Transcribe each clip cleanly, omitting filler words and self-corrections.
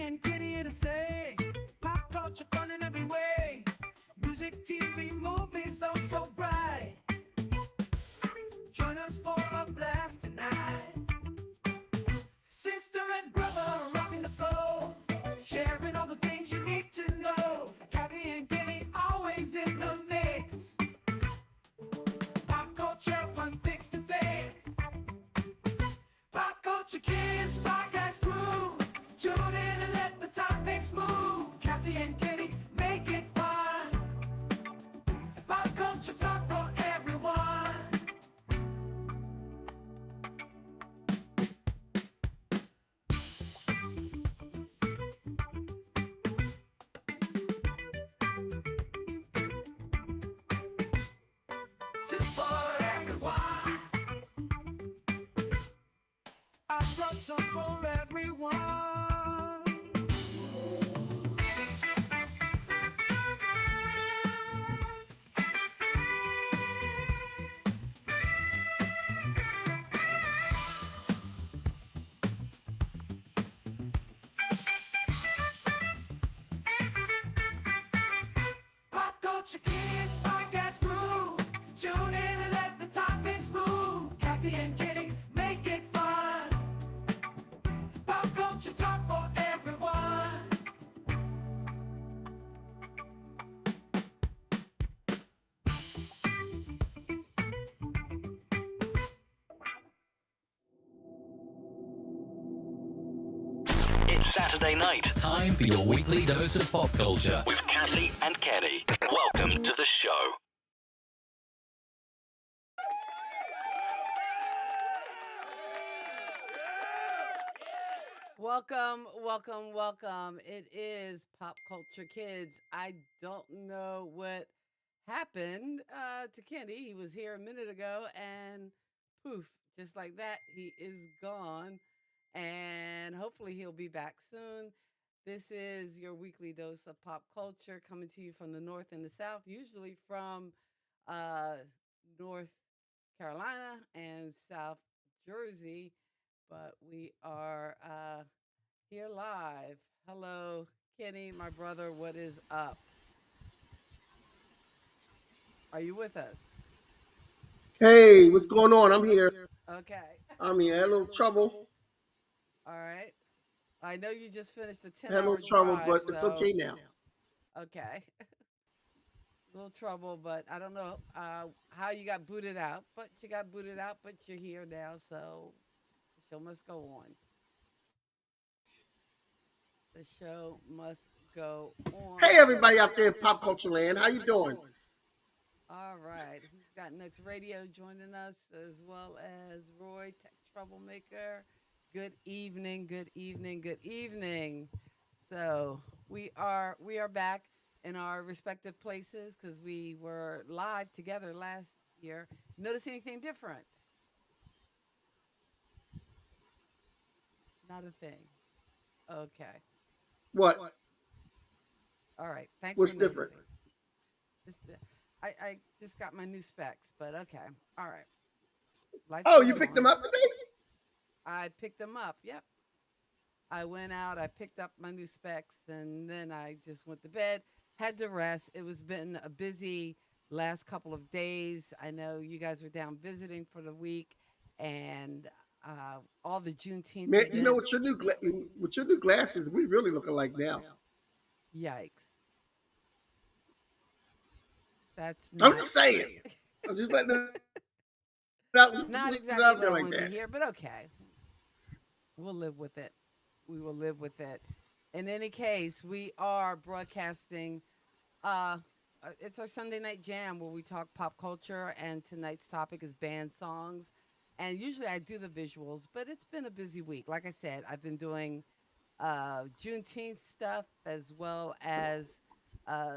and Kitty here to say, pop culture fun in every way. Music, TV, movies, oh so bright. Join us for a blast tonight. Sister and brother rocking the flow, sharing all the things you need to know. Kathy and Kenny always in the mix. Pop culture fun fix to fix. Pop culture kids podcast crew. Tune in and let the topics move. Kathy and Kenny make it fun. Pop culture talk for everyone. Sit for everyone. I brought some for everyone. Pop culture kids podcast crew. Tune in and let the topics move. Kathy and Kitty make it fun. Pop culture talk for everyone. It's Saturday night Time for your weekly dose of pop culture. with Kathy and Kenny. Welcome to the show. Welcome, welcome, welcome. It is Pop Culture Kids. I don't know what happened to Kenny. He was here a minute ago and poof, just like that, he is gone. And hopefully he'll be back soon. This is your weekly dose of pop culture coming to you from the North and the South, usually from uh, North Carolina and South Jersey. But we are here live. Hello, Kenny, my brother. What is up? Are you with us? Hey, what's going on? I'm here. Okay. I'm here. Had a little trouble. All right. I know you just finished a Had a 10-hour little trouble, drive, but it's so okay now. okay. A little trouble, but I don't know how you got booted out, but you got booted out, but you're here now, so the show must go on. The show must go on. Hey, everybody out there in pop culture land, how you doing? All right. Who's got next radio joining us as well as Roy, tech troublemaker. Good evening, good evening, good evening. So we are back in our respective places because we were live together last year. Notice anything different? Not a thing. Okay. What? All right. Thanks What's for different? noticing. This, I just got my new specs, but okay. All right. Life Oh, goes you picked on. them up today? I picked them up. Yep. I went out, I picked up my new specs, and then I just went to bed, had to rest. It was been a busy last couple of days. I know you guys were down visiting for the week, and all the Juneteenth Man, you know events. with your new glasses, we really look alike now. Yikes. That's I'm not just saying. I'm just letting it out, not put it exactly out what there I like wanted to that. hear, but okay. We'll live with it. We will live with it. In any case, we are broadcasting. Uh, it's our Sunday night jam where we talk pop culture, and tonight's topic is band songs. And usually I do the visuals, but it's been a busy week. Like I said, I've been doing Juneteenth stuff as well as uh,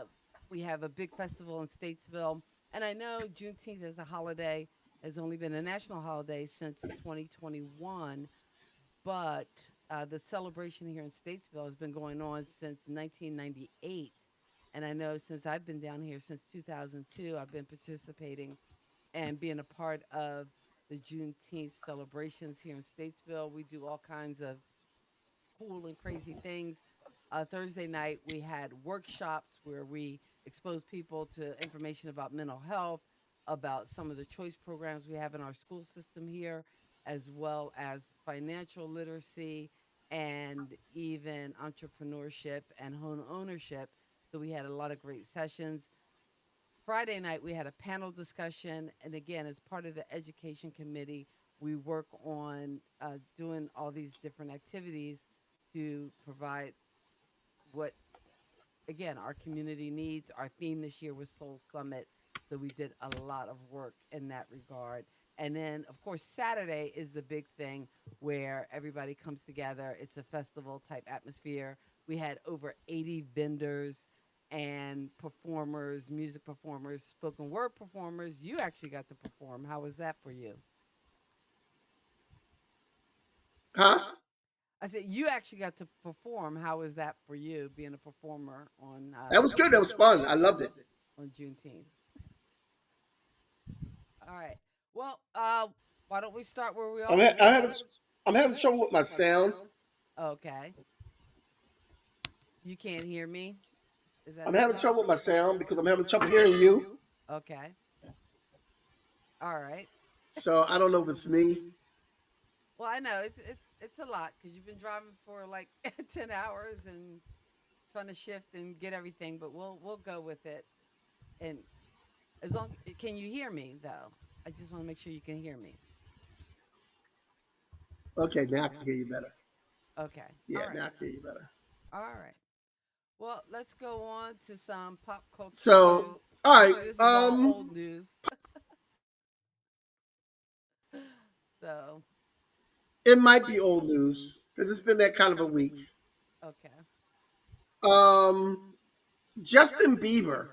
we have a big festival in Statesville. And I know Juneteenth as a holiday has only been a national holiday since 2021, but the celebration here in Statesville has been going on since 1998. And I know since I've been down here since 2002, I've been participating and being a part of the Juneteenth celebrations here in Statesville. We do all kinds of cool and crazy things. Thursday night, we had workshops where we exposed people to information about mental health, about some of the choice programs we have in our school system here, as well as financial literacy and even entrepreneurship and home ownership. So we had a lot of great sessions. Friday night, we had a panel discussion. And again, as part of the education committee, we work on doing all these different activities to provide what, again, our community needs. Our theme this year was Soul Summit. So we did a lot of work in that regard. And then, of course, Saturday is the big thing where everybody comes together. It's a festival type atmosphere. We had over 80 vendors and performers, music performers, spoken word performers. You actually got to perform. How was that for you? Huh? I said you actually got to perform. How was that for you, being a performer on That was good. That was fun. I loved it. on Juneteenth? All right. Well, why don't we start where we I'm, always ha- I'm start? having I'm having trouble with my sound. Okay. You can't hear me? Is that I'm the having problem? trouble with my sound because I'm having trouble hearing you. Okay. All right. So I don't know if it's me. Well, I know it's a lot because you've been driving for like 10 hours and trying to shift and get everything, but we'll go with it. And as long can you hear me though? I just want to make sure you can hear me. Okay, now I can hear you better. Okay. All Yeah, right. now I can hear you better. All right. Well, let's go on to some pop culture So, news. all right. Usually this is all old news. So, It might be old news because it's been that kind of a week. okay. Um, Justin Bieber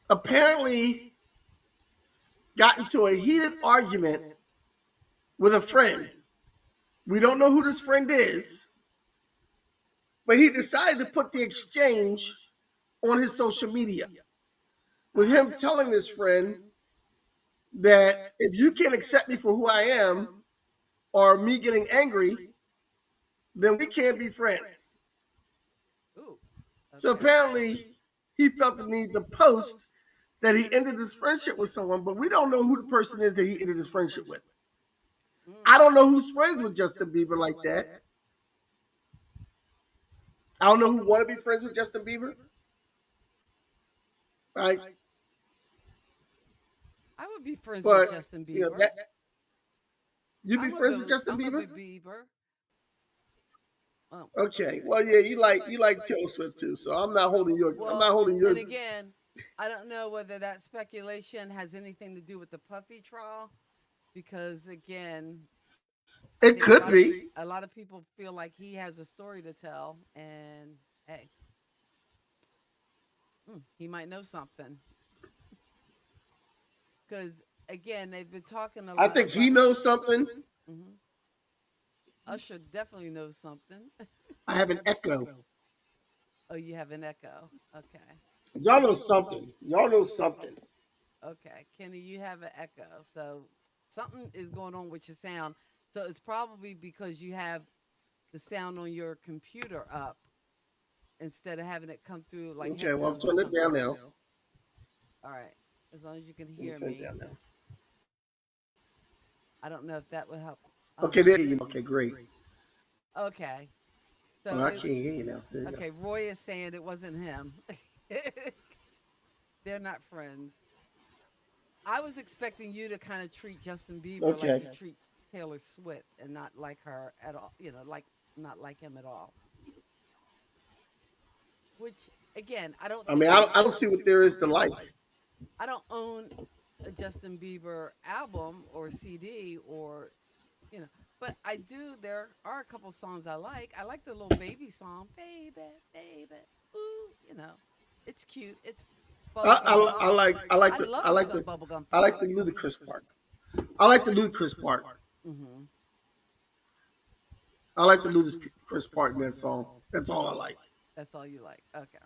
apparently got into a heated argument with a friend. We don't know who this friend is, but he decided to put the exchange on his social media with him telling this friend that if you can't accept me for who I am or me getting angry, then we can't be friends. Ooh. So Okay. apparently he felt the need to post that he ended his friendship with someone, but we don't know who the person is that he ended his friendship with. I don't know who's friends with Justin Bieber like that. I don't know who want to be friends with Justin Bieber. Right? I would be friends with But Justin you know Bieber. that you'd be friends with Justin I'm a Bieber? big Bieber. Oh. Okay. Well, yeah, you like Taylor Swift too, so I'm not Well, holding your and again, I don't know whether that speculation has anything to do with the Puffy trial, because again, I It think could be. a lot of people feel like he has a story to tell, and hey, he might know something. Because again, they've been talking a I lot think about. he knows something. Mhm. Usher definitely knows something. I have an echo. Oh, you have an echo. Okay. Y'all know something. Y'all know something. Okay. Kenny, you have an echo. So something is going on with your sound. So it's probably because you have the sound on your computer up instead of having it come through like Okay, well I'm headphones or turning it something. down now. All right. As long as you can Let me hear turn it me. down now. I don't know if that would help. Okay, there you go. Okay, great. Okay. Oh, So I can't hear you now. There you okay, Roy is saying it wasn't him. They're not friends. I was expecting you to kind of treat Justin go. Bieber like Okay. you treat Taylor Swift and not like her at all, like not like him at all. Which again, I don't I think mean, I don't see what there is to like. I don't own a Justin Bieber album or CD or but I do. There are a couple songs I like. I like the little baby song, "Baby, Baby." Ooh, it's cute. It's bubblegum pop. I like I the love I me like some the bubblegum I like pop. the ludicrous part. I like the ludicrous part. Hmm. I like the ludicrous part in that song. That's all I like. That's all you like. Okay.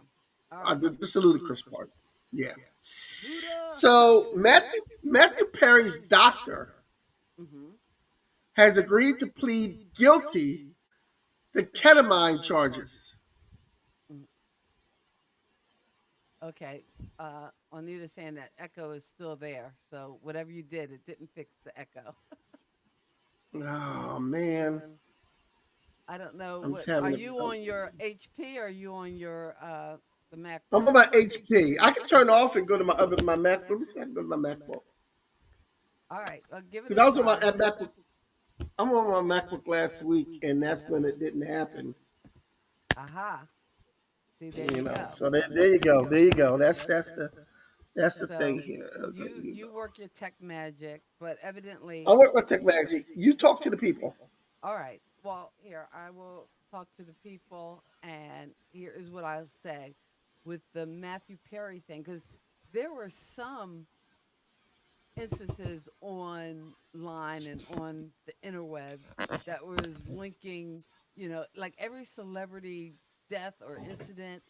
All I right. did just the ludicrous part. Yeah. Luda. So Matthew Perry's doctor Hmm. has agreed to plead guilty the ketamine charges. Mm, okay. Anita's saying that echo is still there. So whatever you did, it didn't fix the echo. Oh man, I don't know I'm just what. Are having you on your HP or are you on your the I'm MacBook? on my HP. I can turn off and go to my MacBook. Let me see if I can go to my MacBook. All right. Well, give it Because a I was on my try. at MacBook. I'm on my MacBook last week, and that's when it didn't happen. Aha. See, there you go. So there you go. There you go. That's the thing So here. Okay, you work your tech magic, but I evidently, work with technology. You talk to the people. all right. Well, here I will talk to the people, and here is what I'll say with the Matthew Perry thing, because there were some instances online and on the interwebs that was linking, like every celebrity death or incident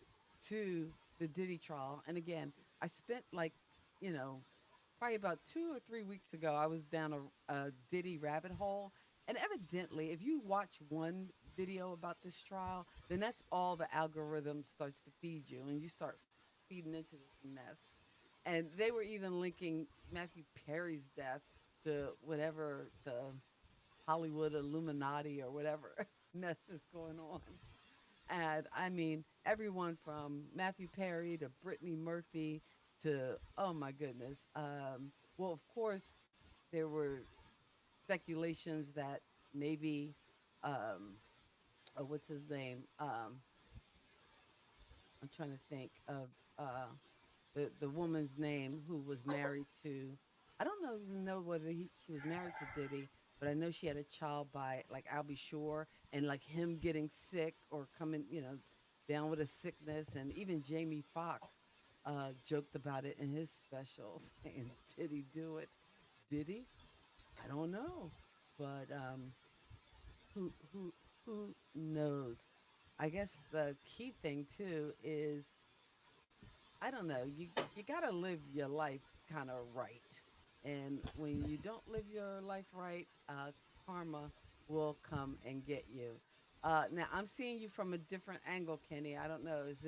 to the Diddy trial. And again, I spent like, you know, probably about 2 or 3 weeks ago, I was down a Diddy rabbit hole. And evidently, if you watch one video about this trial, then that's all the algorithm starts to feed you, and you start feeding into this mess. And they were even linking Matthew Perry's death to whatever the Hollywood Illuminati or whatever mess is going on. And I mean, everyone from Matthew Perry to Brittany Murphy to, oh my goodness. Well, of course, there were speculations that maybe, um, oh, what's his name? I'm trying to think of uh, the woman's name who was married to. I don't know even know whether she was married to Diddy, but I know she had a child by like Albie Shore, and like him getting sick or coming, down with a sickness, and even Jamie Foxx joked about it in his special, saying, "Did he do it? Did he? I don't know, but who knows?" I guess the key thing too is I don't know. You got to live your life kind of right. And when you don't live your life right, karma will come and get you. Now I'm seeing you from a different angle, Kenny. I don't know. No, Is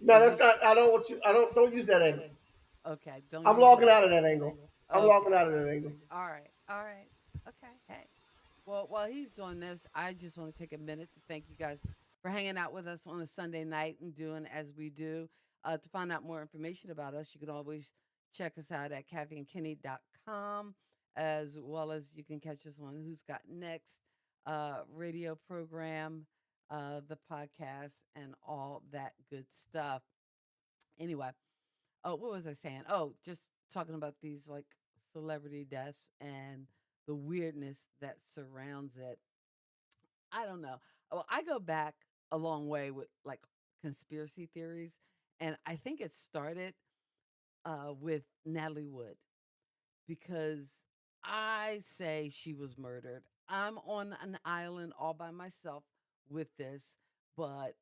that's this not. I don't want you. I don't use that angle. okay? Don't I'm use logging that. out of that angle. I'm logging Okay. out of that angle. All right. All right. Okay. Hey. Well, while he's doing this, I just want to take a minute to thank you guys for hanging out with us on a Sunday night and doing as we do. To find out more information about us, you can always check us out at kathyandkenny.com, as well as you can catch us on Who's Got Next radio program, the podcast, and all that good stuff. Anyway, oh, what was I saying? Oh, just talking about these like celebrity deaths and the weirdness that surrounds it. I don't know. Well, I go back a long way with like conspiracy theories, and I think it started with Natalie Wood because I say she was murdered. I'm on an island all by myself with this, but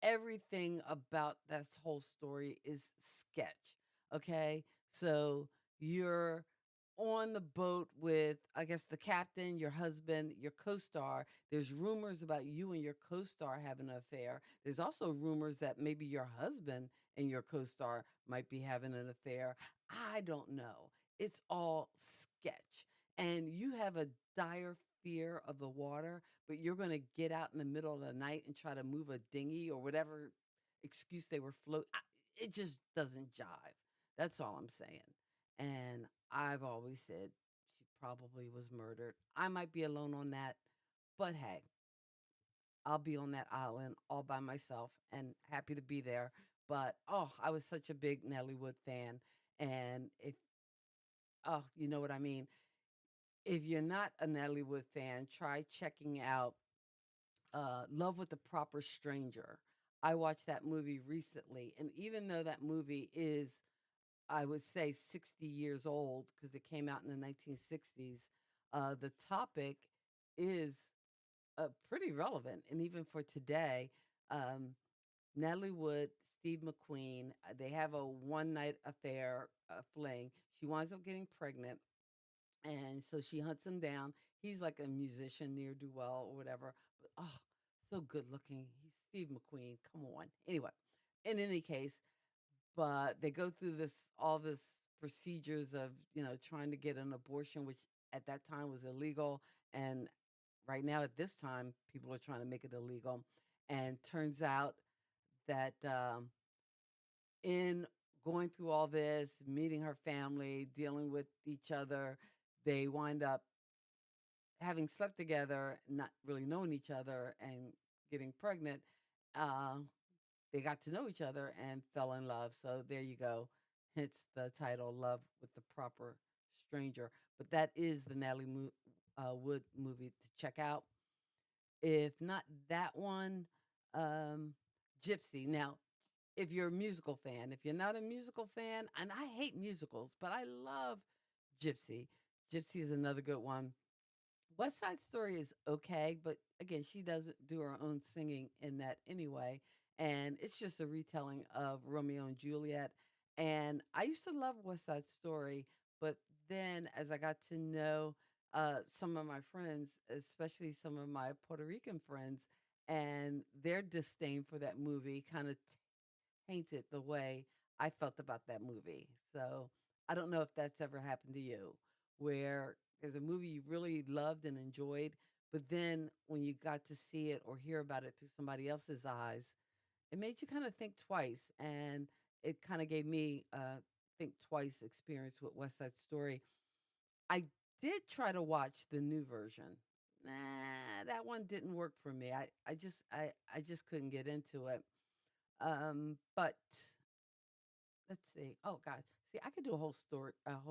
everything about this whole story is sketch. Okay. So you're on the boat with, I guess, the captain, your husband, your co star. There's rumors about you and your co star having an affair. There's also rumors that maybe your husband and your co star might be having an affair. I don't know. It's all sketch. And you have a dire fear of the water, but you're going to get out in the middle of the night and try to move a dinghy or whatever excuse they were float. It just doesn't jive. That's all I'm saying. And I've always said she probably was murdered. I might be alone on that, but hey, I'll be on that island all by myself and happy to be there. But oh, I was such a big Nelly Wood fan. And if, oh, you know what I mean? If you're not a Natalie Wood fan, try checking out Love with the Proper Stranger. I watched that movie recently, and even though that movie is, I would say, 60 years old because it came out in the 1960s, the topic is pretty relevant. And even for today, um, Natalie Wood, Steve McQueen, they have a one night affair, fling. She winds up getting pregnant, and so she hunts him down. He's like a musician, near do well or whatever. But oh, so good looking. He's Steve McQueen. Come on. Anyway, in any case, but they go through this procedures of trying to get an abortion, which at that time was illegal, and right now at this time people are trying to make it illegal. And turns out that in going through all this, meeting her family, dealing with each other, they wind up having slept together, not really knowing each other, and getting pregnant. Uh, they got to know each other and fell in love. So there you go. Hence the title, Love with the Proper Stranger. But that is the Wood movie to check out. If not that one, um, Gypsy. Now, if you're a musical fan, if you're not a musical fan, and I hate musicals, but I love Gypsy. Gypsy is another good one. West Side Story is okay, but again, she doesn't do her own singing in that anyway. And it's just a retelling of Romeo and Juliet. And I used to love West Side Story, but then as I got to know some of my friends, especially some of my Puerto Rican friends, and their disdain for that movie kind of tainted the way I felt about that movie. So I don't know if that's ever happened to you, where there's a movie you really loved and enjoyed, but then when you got to see it or hear about it through somebody else's eyes, it made you kind of think twice. And it kind of gave me think twice experience with West Side Story. I did try to watch the new version. Nah, that one didn't work for me. I just couldn't get into it. But let's see. Oh God, see, I could do a whole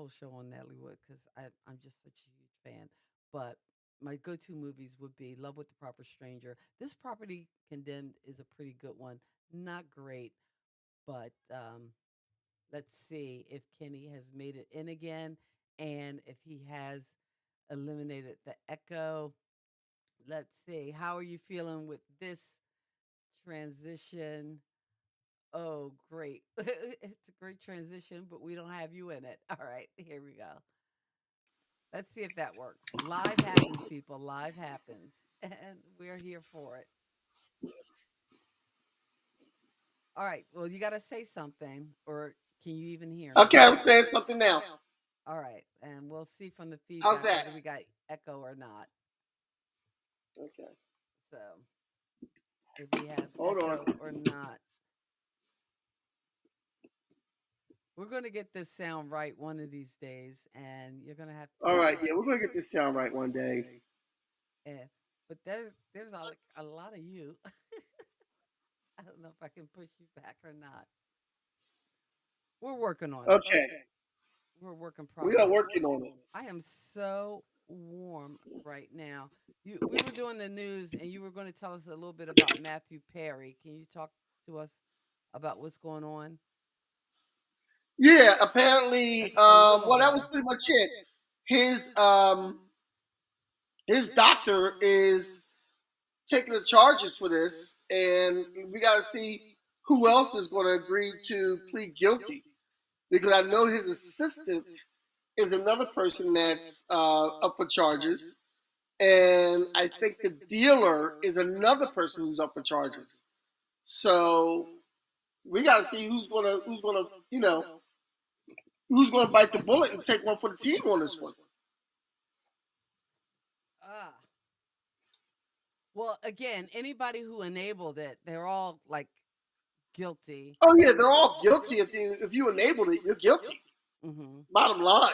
show on Natalie Wood because I'm just such a huge fan. But my go-to movies would be Love with the Proper Stranger. This Property Condemned is a pretty good one. Not great, but let's see if Kenny has made it in again and if he has eliminated the echo. Let's see. How are you feeling with this transition? Oh, great. It's a great transition, but we don't have you in it. All right, here we go. Let's see if that works. Live happens, people. Live happens. And we're here for it. All right. Well, you got to say something, or can you even hear Okay, me? I'm saying something now. All right. And we'll see from the How's feedback that? whether we got echo or not. Okay, So if we have hold on. echo or not, we're going to get this sound right one of these days. And you're going to have All to. right, yeah, we're gonna get this sound right one day. Eh, but there's a lot of you. I don't know if I can push you back or not. We're working on it. Okay, We're work in we are progress. working on it. I am so warm right now. We were doing the news, and you were going to tell us a little bit about Matthew Perry. Can you talk to us about what's going on? Yeah, apparently, Just a little well, that was though. pretty much it. His his doctor is taking the charges for this, and we got to see who else is going to agree to plead guilty. Because I know his assistant is another person that's up for charges, and I think the dealer is another person who's up for charges. So we got to see who's gonna who's gonna bite the bullet and take one for the team on this one. Ah. Well, again, anybody who enabled it, they're all like guilty. Oh yeah, they're all guilty. If you enabled it, you're guilty. Hmm. Bottom line,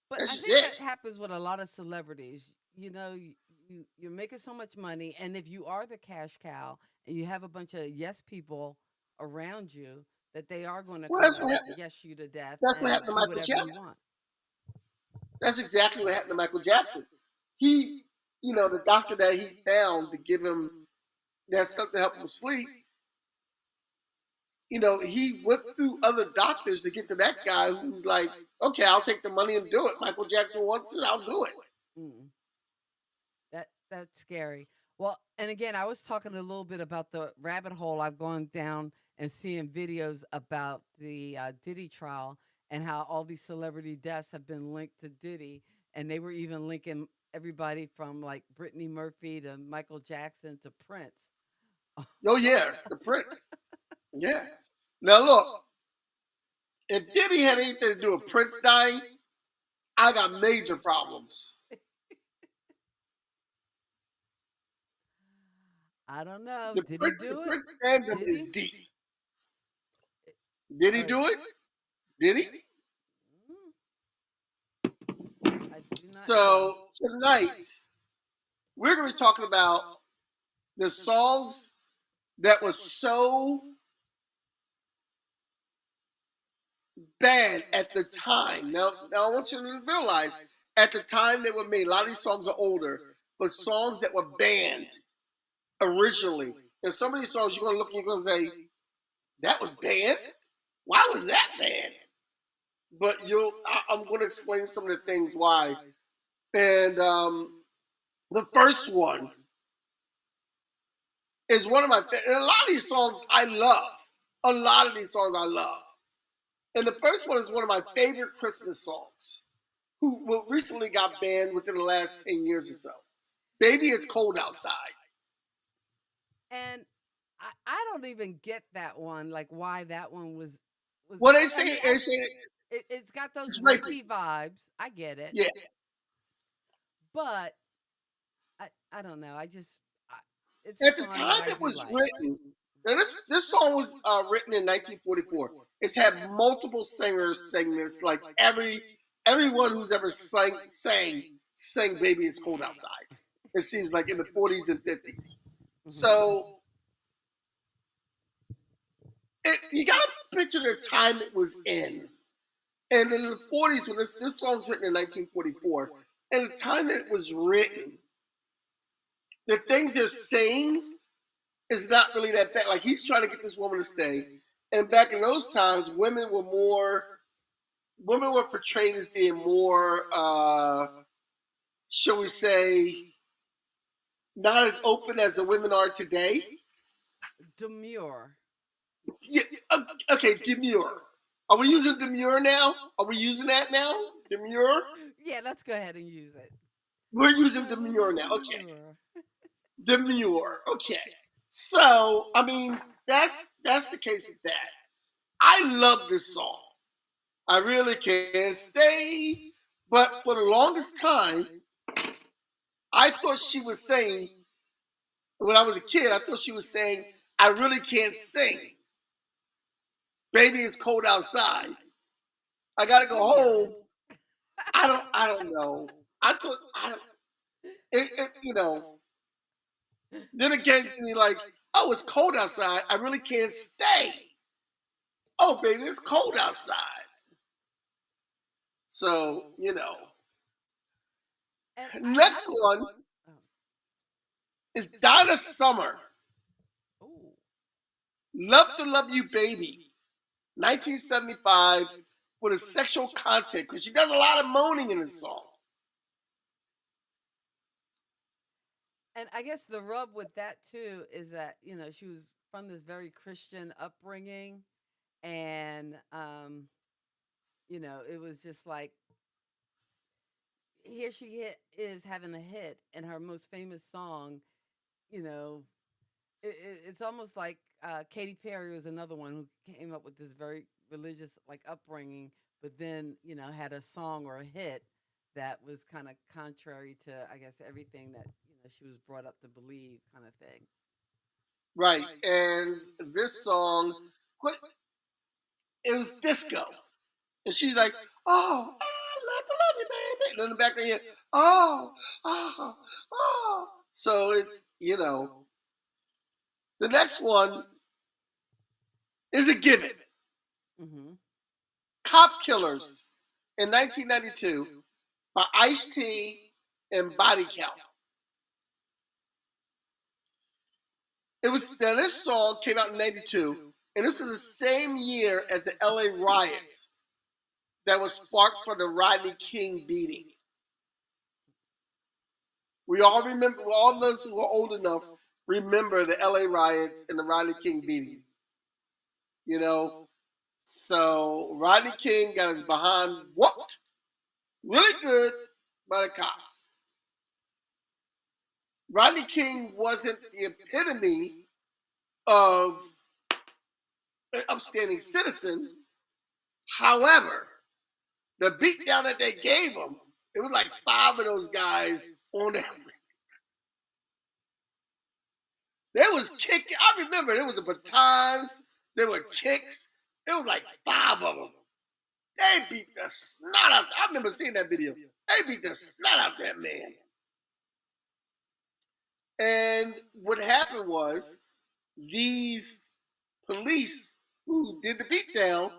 But that's I just think it. that happens with a lot of celebrities. You're making so much money, and if you are the cash cow and you have a bunch of yes people around you, that they are going to Well, kind of yes you to death that's what and happened to do Michael whatever you Jackson. want. That's exactly what happened to Michael Jackson. He, the doctor that he found to give him that stuff to help him sleep, he went through other doctors to get to that guy who's like, okay, I'll take the money and do it. Michael Jackson wants it, I'll do it. Mm. That's scary. Well, and again, I was talking a little bit about the rabbit hole I've gone down and seeing videos about the Diddy trial and how all these celebrity deaths have been linked to Diddy, and they were even linking everybody from like Brittany Murphy to Michael Jackson to Prince. Oh yeah, the Prince. Yeah. Now look, if Diddy had anything to do with Prince dying, I got major problems. I don't know. The Did he Prince, the do it? Prince fandom Did is he? deep. Did he Oh, do it? Did he? mm, I do not know. So tonight we're going to be talking about the songs that was so bad at the time. Now I want you to realize at the time they were made, a lot of these songs are older, but songs that were banned originally. And some of these songs you're going to look and you're going to say, that was banned? Why was that banned? But I'm going to explain some of the things why. And the first one is one of my and a lot of these songs I love. A lot of these songs I love. And the first one is one of my favorite Christmas songs, who recently got banned within the last 10 years or so. Baby, It's Cold Outside. And I don't even get that one. Like why that one was. Well, I mean, they say it's got those it's rapey. rapey vibes. I get it, Yeah. but I don't know. I, it's a At the song that time I it do was like. written, now this song was written in 1944. It's had multiple singers sing this. Like everyone who's ever sang "Baby It's Cold Outside." It seems like in the 40s and 50s. Hmm. So you got to picture the time it was in. And in the 40s, when this song was written in 1944, and the time that it was written, the things they're saying is not really that bad. Like he's trying to get this woman to stay. And back in those times, women were portrayed as being more, shall we say, not as open as the women are today. Demure. Yeah, okay, demure. Are we using demure now? Are we using that now? Demure? Yeah, let's go ahead and use it. We're using A demure little now. Okay. demure. Demure. Okay. So, I mean, that's the case with that. I love this song. I really can't stay. But for the longest time, I thought she was saying, when I was a kid, I thought she was saying, I really can't sing. Baby, it's cold outside. I gotta go You home. yelling. I don't know. I thought I don't you know. Then again, you're like, oh, it's cold outside. I really can't stay. Oh, baby, it's cold outside. So, And I Next was. one is Donna Summer. Oh, Love to Love You Baby. 1975 with a sexual content because she does a lot of moaning in this song. and I guess the rub with that too is that she was from this very Christian upbringing, and it was just like here is having a hit, and her most famous song, you know, it's almost like Katy Perry was another one who came up with this very religious like upbringing, but then had a song or a hit that was kind of contrary to I guess everything that she was brought up to believe, kind of thing. Right. And this song, it was disco. And she's like, oh, I love you, baby. And in the back of her head, oh, oh, oh. So it's, the next one is a given. Hmm. Cop Killers in 1992 by Ice-T and Body Count. Now this song came out in 92, and this was the same year as the LA riots that was sparked for the Rodney King beating. We all remember, all those who are old enough remember the LA riots and the Rodney King beating. So Rodney King got his behind whooped really good by the cops. Rodney King wasn't the epitome of an upstanding citizen. However, the beatdown that they gave him, it was like 5 of those guys on that. They was kicking. I remember there was the batons. There were kicks. It was like 5 of them. They beat the snot out. I remember seeing that video. They beat the snot out that man. And what happened was these police who did the beatdown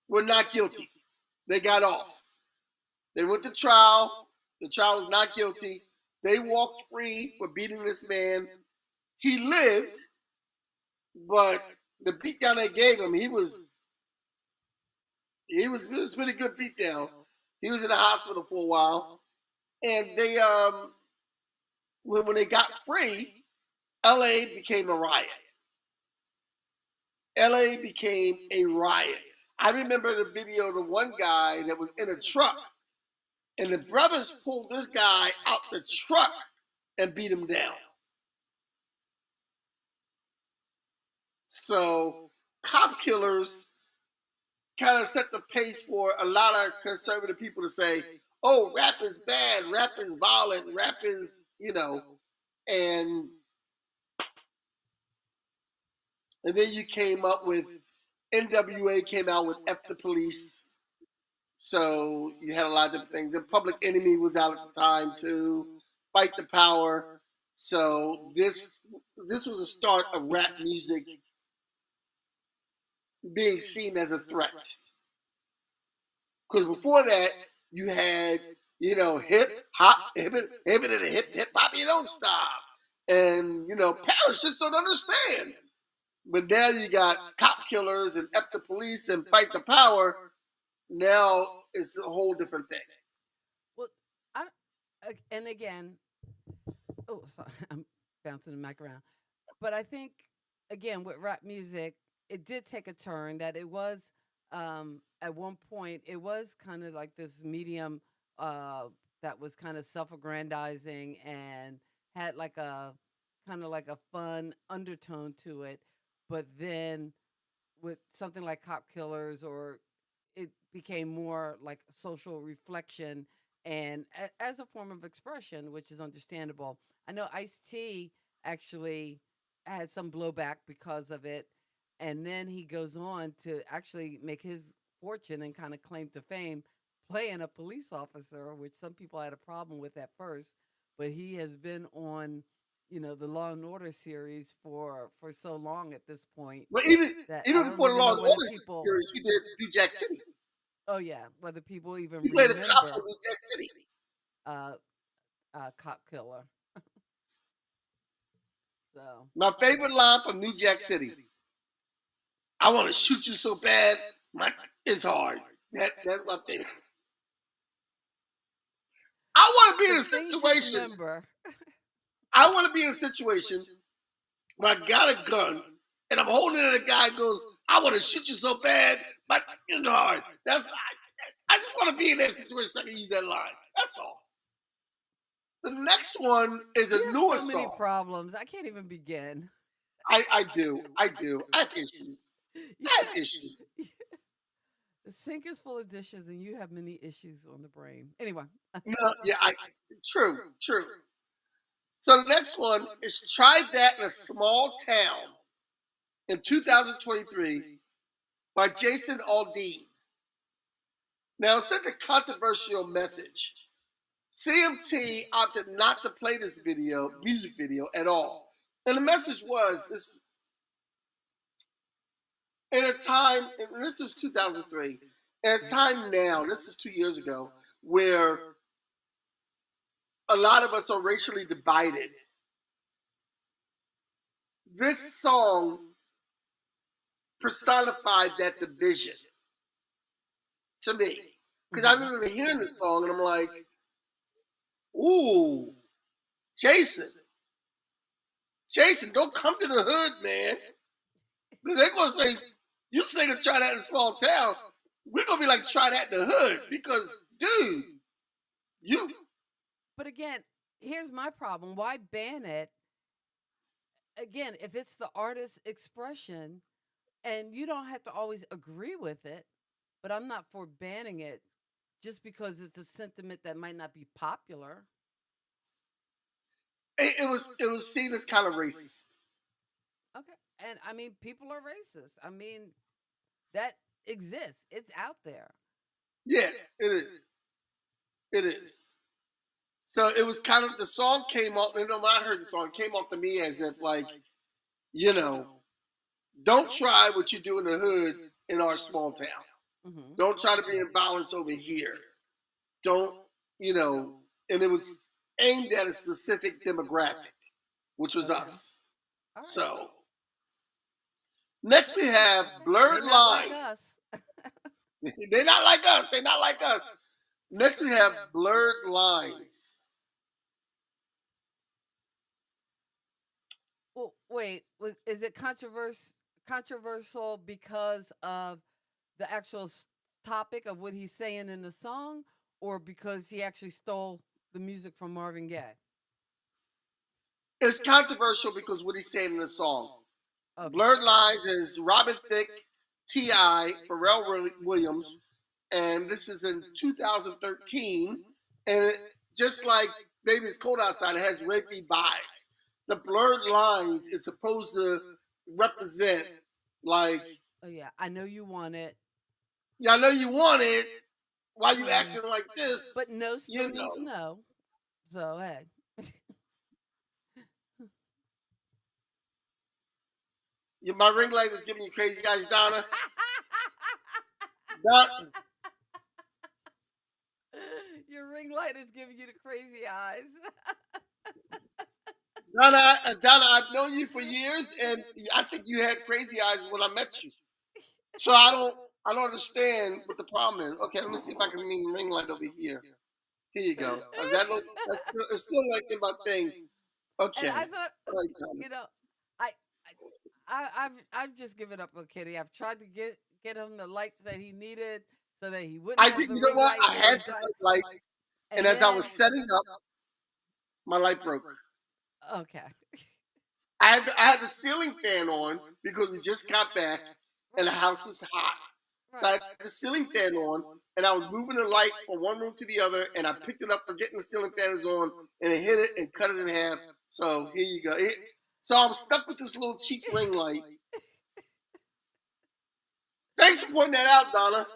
were not guilty. They got off. They went to trial. The trial was not guilty. They walked free for beating this man. He lived, but the beatdown they gave him, it was pretty good beatdown. He was in the hospital for a while, and they when they got free, LA became a riot. LA became a riot. I remember the video of the one guy that was in a truck, and the brothers pulled this guy out the truck and beat him down. So cop killers kind of set the pace for a lot of conservative people to say, oh, rap is bad, rap is violent, rap is, and then you came up with, NWA came out with F the Police. So you had a lot of different things. The Public Enemy was out at the time too. Fight the Power. So this was the start of rap music being seen as a threat. Because before that, you had, hip hop, hip hop, you don't stop. And, parents just don't understand. But now you got cop killers and F the Police and Fight the Power. Now it's a whole different thing. Well, and again, sorry, I'm bouncing the mic around. But I think, again, with rap music, it did take a turn that it was, at one point, it was kind of like this medium that was kind of self-aggrandizing and had like a kind of like a fun undertone to it. But then with something like Cop Killers, or it became more like social reflection and as a form of expression, which is understandable. I know Ice T actually had some blowback because of it, and then he goes on to actually make his fortune and kind of claim to fame playing a police officer, which some people had a problem with at first, but he has been on, the Law and Order series for so long at this point But even that I even don't before the even Law know and whether Order people. series, he did New Jack City. Oh yeah, whether people even He played a cop in remember New Jack City. uh, Cop Killer. So My favorite line from New Jack City: "I want to shoot you so bad, it's hard." That's my favorite. I want to be in the a things you situation. remember. I want to be in a situation where I got a gun and I'm holding it, and a guy goes, "I want to shoot you so bad, but it's hard." I just want to be in that situation so I can use that line. That's all. The next one is a You have newer so many song. problems. I can't even begin. I do. I do. I have issues. You I have got issues. the sink is full of dishes, and you have many issues on the brain. Anyway, No, yeah, true, true. So the next one is Try That in a Small Town in 2023 by Jason Aldean. Now, it sent a controversial message. CMT opted not to play this music video at all. And the message was this: in a time, and this was 2003, in a time now, this is 2 years ago, where a lot of us are racially divided. This song personified that division to me. Because I remember hearing this song and I'm like, ooh, Jason, don't come to the hood, man. Because they're going to say, you say to try that in a small town. We're going to be like, try that in the hood. Because, dude, you. but again, here's my problem. Why ban it again, if it's the artist's expression, and you don't have to always agree with it, but I'm not for banning it just because it's a sentiment that might not be popular. It was seen as kind of racist. Okay. And I mean, people are racist. I mean, that exists. It's out there. Yeah, it is. It is. So it was kind of the song came off. You know, when I heard the song, it came off to me as if like, you know, don't try what you do in the hood in our small town. Hmm. Don't try to be in balance over here. Don't, you know, and it was aimed at a specific demographic, which was Okay. us. All right. So next we have They Blurred not like Line. us. They're not like us. They're not like us. Next we have Blurred Lines. Well, wait, is it controversial because of the actual topic of what he's saying in the song, or because he actually stole the music from Marvin Gaye? It's controversial because what he's saying in the song. Okay. Blurred Lines is Robin Thicke, T.I., Pharrell Williams, and this is in 2013. And just like Baby It's Cold Outside, it has rapey vibes. The Blurred Lines is supposed to represent, like, Oh yeah, I know you want it, yeah, I know you want it. Why you mm, acting like this? but no You still means know, no. So hey. my ring light is giving you crazy eyes, Donna. Don, Your ring light is giving you the crazy eyes. Donna, I've known you for years, and I think you had crazy eyes when I met you. So I don't understand what the problem is. Okay, let me see if I can mean ring light over here. Here you go. Is that it's still like in my thing. And Okay. I thought, All right, Donna. you know, I, I've just given up on Kitty. I've tried to get him the lights that he needed so that he wouldn't I have did. the You know ring what? light I when had he's the done. light, and And as I then, was setting up, my light broke. okay, I had the ceiling fan on because we just got back, and the house is hot. So I right. had the ceiling fan on, and I was moving the light from one room to the other, and I picked it up, forgetting the ceiling fan is on, and it hit it and cut it in half. So here you go. So I'm stuck with this little cheap ring light. Thanks for pointing that out, Donna.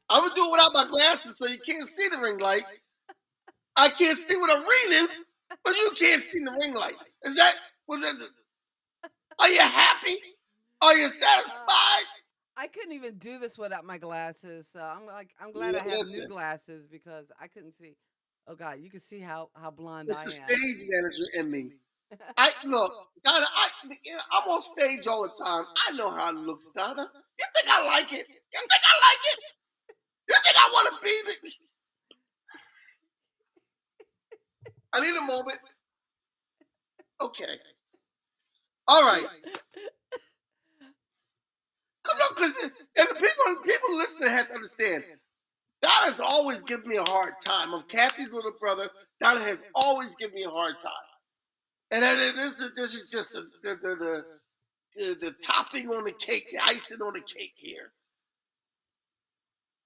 I'm gonna do it without my glasses, so you can't see the ring light. I can't see what I'm reading, but you can't see the ring light. Is that was that? Are you happy? Are you Uh, satisfied? I couldn't even do this without my glasses. So I'm glad I have new Listen, glasses because I couldn't see. Oh God, you can see how blind it's I the am. stage manager in me. I look, Donna. I'm on stage all the time. I know how it looks, Donna. You think I like it? You think I like it? You think I want to be the? I need a moment. Okay. All right. Because and the people listening have to understand. Donna's always given me a hard time. I'm Kathy's little brother. Donna has always given me a hard time. And then this is just the topping on the cake, the icing on the cake here.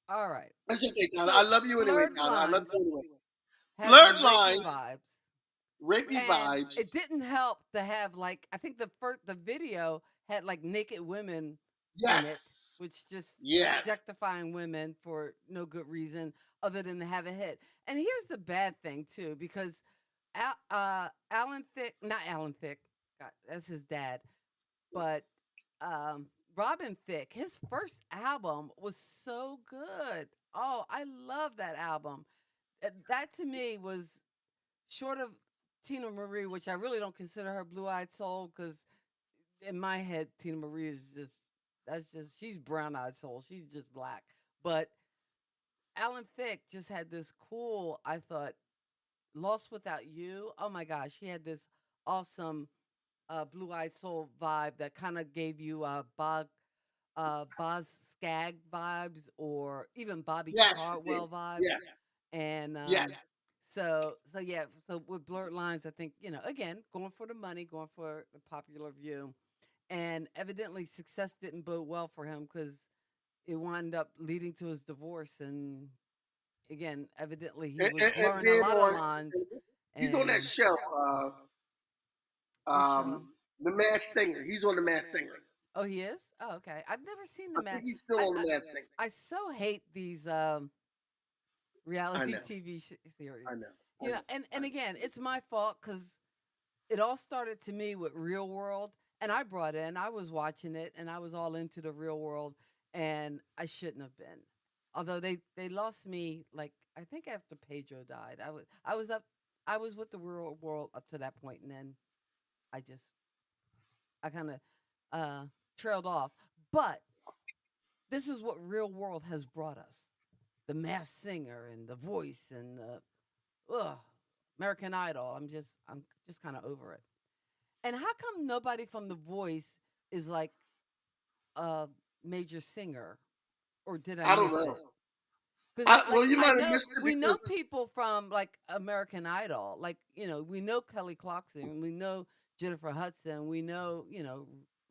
All right. That's okay, Donna. I So love you anyway, blurred Donna. I love lines you anyway. has the Blurred rapey line, vibes. rapey And vibes. it didn't help to have like I think the video had like naked women in it, Yes. which just Yes. objectifying women for no good reason other than to have a hit. And here's the bad thing too, because Alan Thicke, not Alan Thicke, God, that's his dad, but um, Robin Thicke, his first album was so good. Oh, I love that album. That to me was short of Tina Marie, which I really don't consider her blue eyed soul because in my head, Tina Marie is just she's brown eyed soul. She's just black. But Alan Thicke just had this cool, I thought, Lost Without You. Oh my gosh, he had this awesome blue eyed soul vibe that kind of gave you Boz Skaggs vibes or even Bobby Yes. Caldwell vibes. Yes. And Yes. So yeah, so with Blurred Lines, I think, again, going for the money, going for the popular view, and evidently success didn't bode well for him because it wound up leading to his divorce. And again, evidently he was And blurring a being lot of on, lines. he's on that And show, what show? The Masked Singer. He's on the Masked Singer. Oh, he is. Oh, okay. I've never seen the I match. think he's still I on I, the Masked Singer. I so hate these I reality know, TV series. I know, I You know, know, and I know. again, it's my fault because it all started to me with Real World, and I was watching it, and I was all into the Real World, and I shouldn't have been. Although they lost me, like, I think after Pedro died, I was with the Real World up to that point, and then I just I kind of uh trailed off. But this is what Real World has brought us: the Masked Singer and the Voice and the ugh, American Idol. I'm just kind of over it. And how come nobody from The Voice is like a major singer, or did I I don't miss know. it? Because Well, you I might have know missed it we know because people from like American Idol, like we know Kelly Clarkson, we know Jennifer Hudson, we know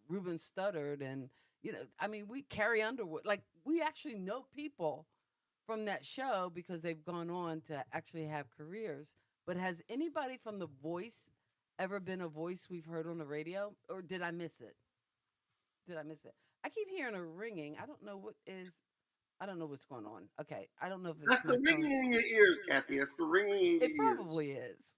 Ruben Studdard, and I mean we Carrie Underwood, like we actually know people from that show because they've gone on to actually have careers. But has anybody from The Voice ever been a voice we've heard on the radio, or did I miss it? Did I miss it? I keep hearing a ringing. I don't know what is. I don't know what's going on. Okay, I don't know if it's that's my the phone. ringing in your ears, Kathy. That's the ringing in It your ears. probably is.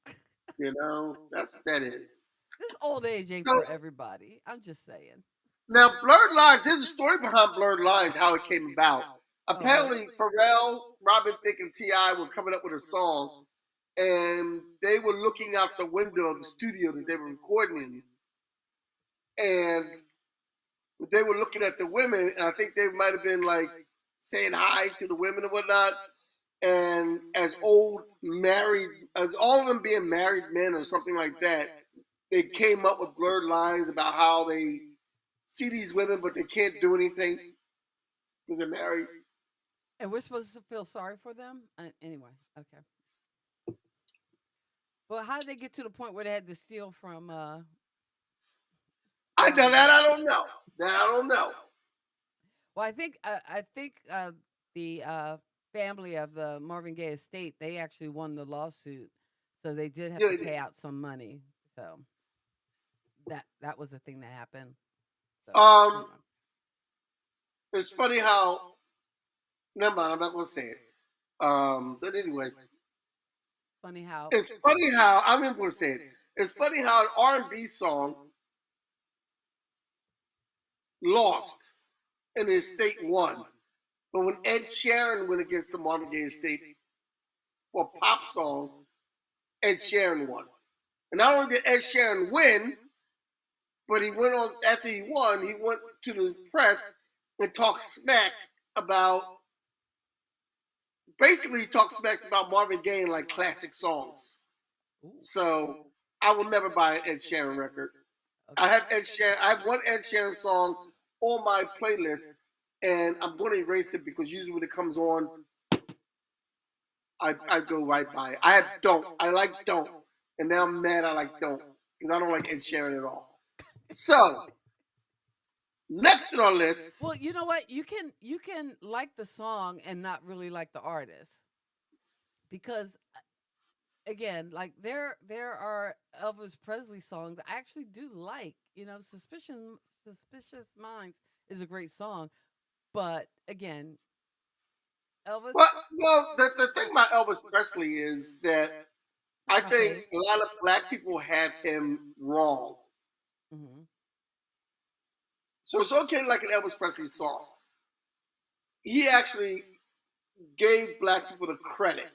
That's what that is. This old age ain't So for everybody. I'm just saying. now, Blurred Lines. There's a story behind Blurred Lines, how it came about. Okay. Apparently, Pharrell, Robin Thicke, and Ti were coming up with a song, and they were looking out the window of the studio that they were recording in, and they were looking at the women, and I think they might have been like saying hi to the women and whatnot. And as old married, as all of them being married men or something like that, they came up with blurred lines about how they see these women, but they can't do anything because they're married. And we're supposed to feel sorry for them? Anyway, okay. Well, how did they get to the point where they had to steal from I know Marvin that. Gaye? I don't know. That I don't know. Well, I think the family of the Marvin Gaye estate, they actually won the lawsuit, so they did have Yeah, to they did. pay out some money. So that was the thing that happened. So Um, anyway, it's funny how. Never mind. I'm not going to say it. But anyway, funny how. it's funny how I'm not going to say it. It's funny how an R&B song lost and the estate won. But when Ed Sheeran went against the Marvin Gaye estate for a pop song, Ed Sheeran won. And not only did Ed Sheeran win, but he went on after he won, he went to the press and talked smack about basically talked smack about Marvin Gaye and like classic songs. Ooh, So I will never buy an Ed Sheeran record. I okay. have Ed Sheeran. I have one Ed Sheeran song on my playlist, and I'm going to erase it because usually when it comes on, I go right by it. I have Don't. I like Don't, and now I'm mad I like Don't because I don't like Ed Sheeran at all. So next on our list, Well, you know what? You can like the song and not really like the artist because again, like there are Elvis Presley songs I actually do like. Suspicious Minds is a great song, but again, Elvis. well, the thing about Elvis Presley is that I Not my think fave. a lot of black people have him wrong. Hmm. So it's okay to like an Elvis Presley song. He actually gave black people the credit.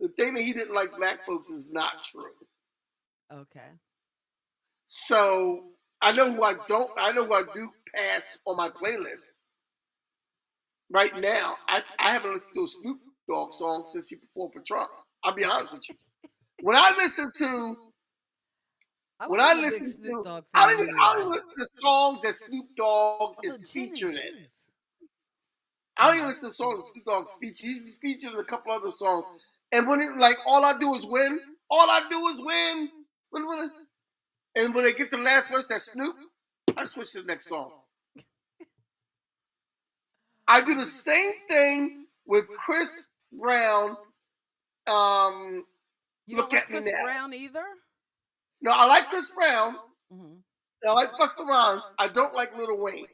The thing that he didn't like black folks is not true. Okay. So I know who I don't. I know who I do pass on my playlist right now. I haven't listened to a Snoop Dogg song since he performed for Trump. I'll be honest with you. When I listen to I when I wasn't a big listen Snoop to Dogg I fan don't even anyway. listen to songs that Snoop Dogg Oh, is gin and featured in. juice. I don't even Hmm. listen to songs Snoop Dogg's featured. He's featured in a couple other songs. And when it like all I do is win, all I do is win. And when they get to the last verse, that Snoop, I switch to the next song. I do the same thing with Chris Brown. You Look don't like at me Chris now. Brown either? No, I like Chris Brown. Mm-hmm. I like Busta Rhymes. I don't like Lil Wayne.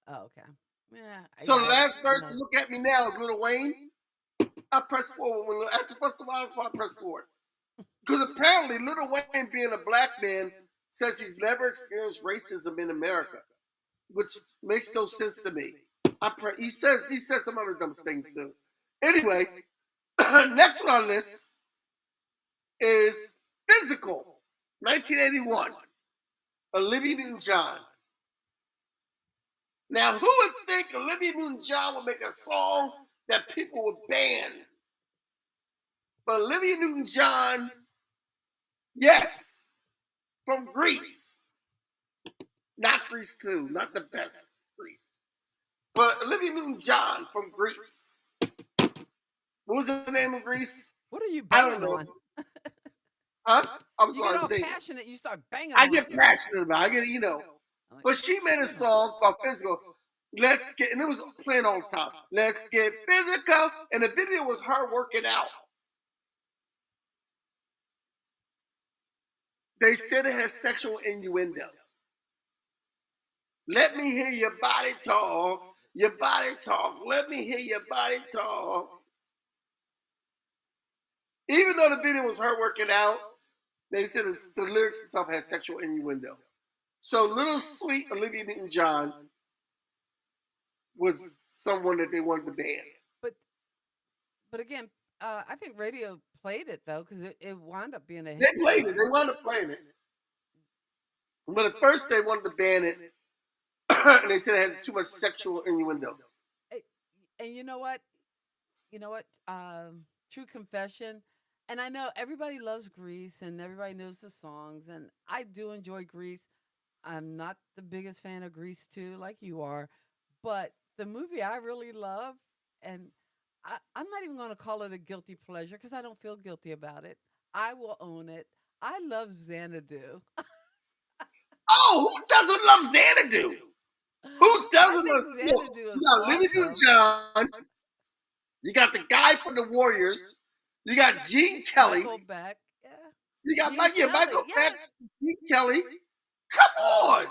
Oh, okay. Yeah. So the last I verse, know. Look at Me Now, is Lil Wayne. I press forward when after Busta Rhymes, I press forward. Because apparently Lil Wayne, being a black man, says he's never experienced racism in America, which makes no sense to me. He says some other dumb things too. Anyway, next on our list is Physical, 1981, Olivia Newton-John. Now, who would think Olivia Newton-John would make a song that people would ban? But Olivia Newton-John, yes, from Greece. Not Greece 2, not the best Greece. But Olivia Newton-John from Greece. What was the name of Greece? What are you I banging don't know. on? Huh? I'm You sorry. get all Dave. passionate, you start banging I on get stuff. passionate about it. I get, I'm like, But she made a song called Physical. Let's get, and it was playing all the time. Let's get physical. And the video was her working out. They said it has sexual innuendo. Let me hear your body talk. Your body talk. Let me hear your body talk. Even though the video was her working out, they said the lyrics itself has sexual innuendo. So little sweet Olivia Newton-John was someone that they wanted to ban. But again, I think radio played it though because it wound up being a hit. They played it. They wound up playing it. But at first they wanted to ban it, and they said it had too much sexual innuendo. And you know what? True confession. And I know everybody loves Grease and everybody knows the songs, and I do enjoy Grease. I'm not the biggest fan of Grease 2 like you are, but the movie I really love, and I'm not even going to call it a guilty pleasure because I don't feel guilty about it. I will own it. I love Xanadu. Oh, who doesn't love Xanadu? Who doesn't think love Xanadu is You got Olivia awesome. Newton-John. You got the guy from the Warriors. You got Gene Kelly. Michael Beck. Yeah. You got Gene Michael Kelly, Beck, yes. Gene Kelly. Come on.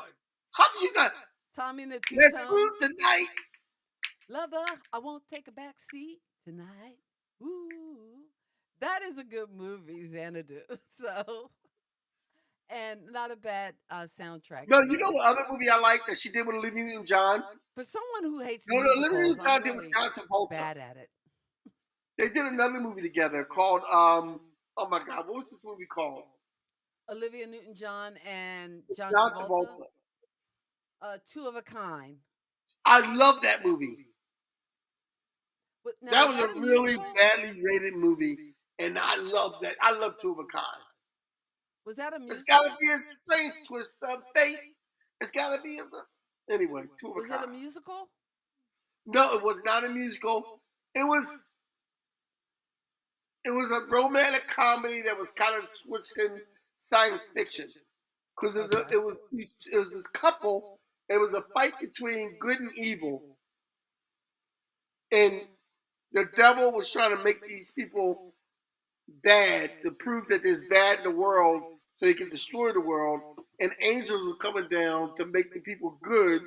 How did you got Tommy and the Let's Two-Tones. Move Tonight? Lover, I won't take a back seat tonight. Ooh. That is a good movie, Xanadu. So, and not a bad soundtrack. No, you know what other movie I like that she did with Olivia Newton-John? For someone who hates No, Olivia musicals, Newton-John I'm did with really John Travolta. bad at it. They did another movie together called oh my God, what was this movie called? Olivia Newton-John and John John Travolta. Travolta. Two of a Kind. I love that movie. But now, That was that a really musical? badly rated movie, and I love that. I love Two of a Kind. Was that a It's musical? got to be a strange twist of fate. It's got to be a anyway. Two of a Was it a Kind. musical? No, it was not a musical. It was a romantic comedy that was kind of switched in science fiction because Okay. it was this couple. It was a fight between good and evil, and the devil was trying to make these people bad to prove that there's bad in the world so he can destroy the world. And angels were coming down to make the people good,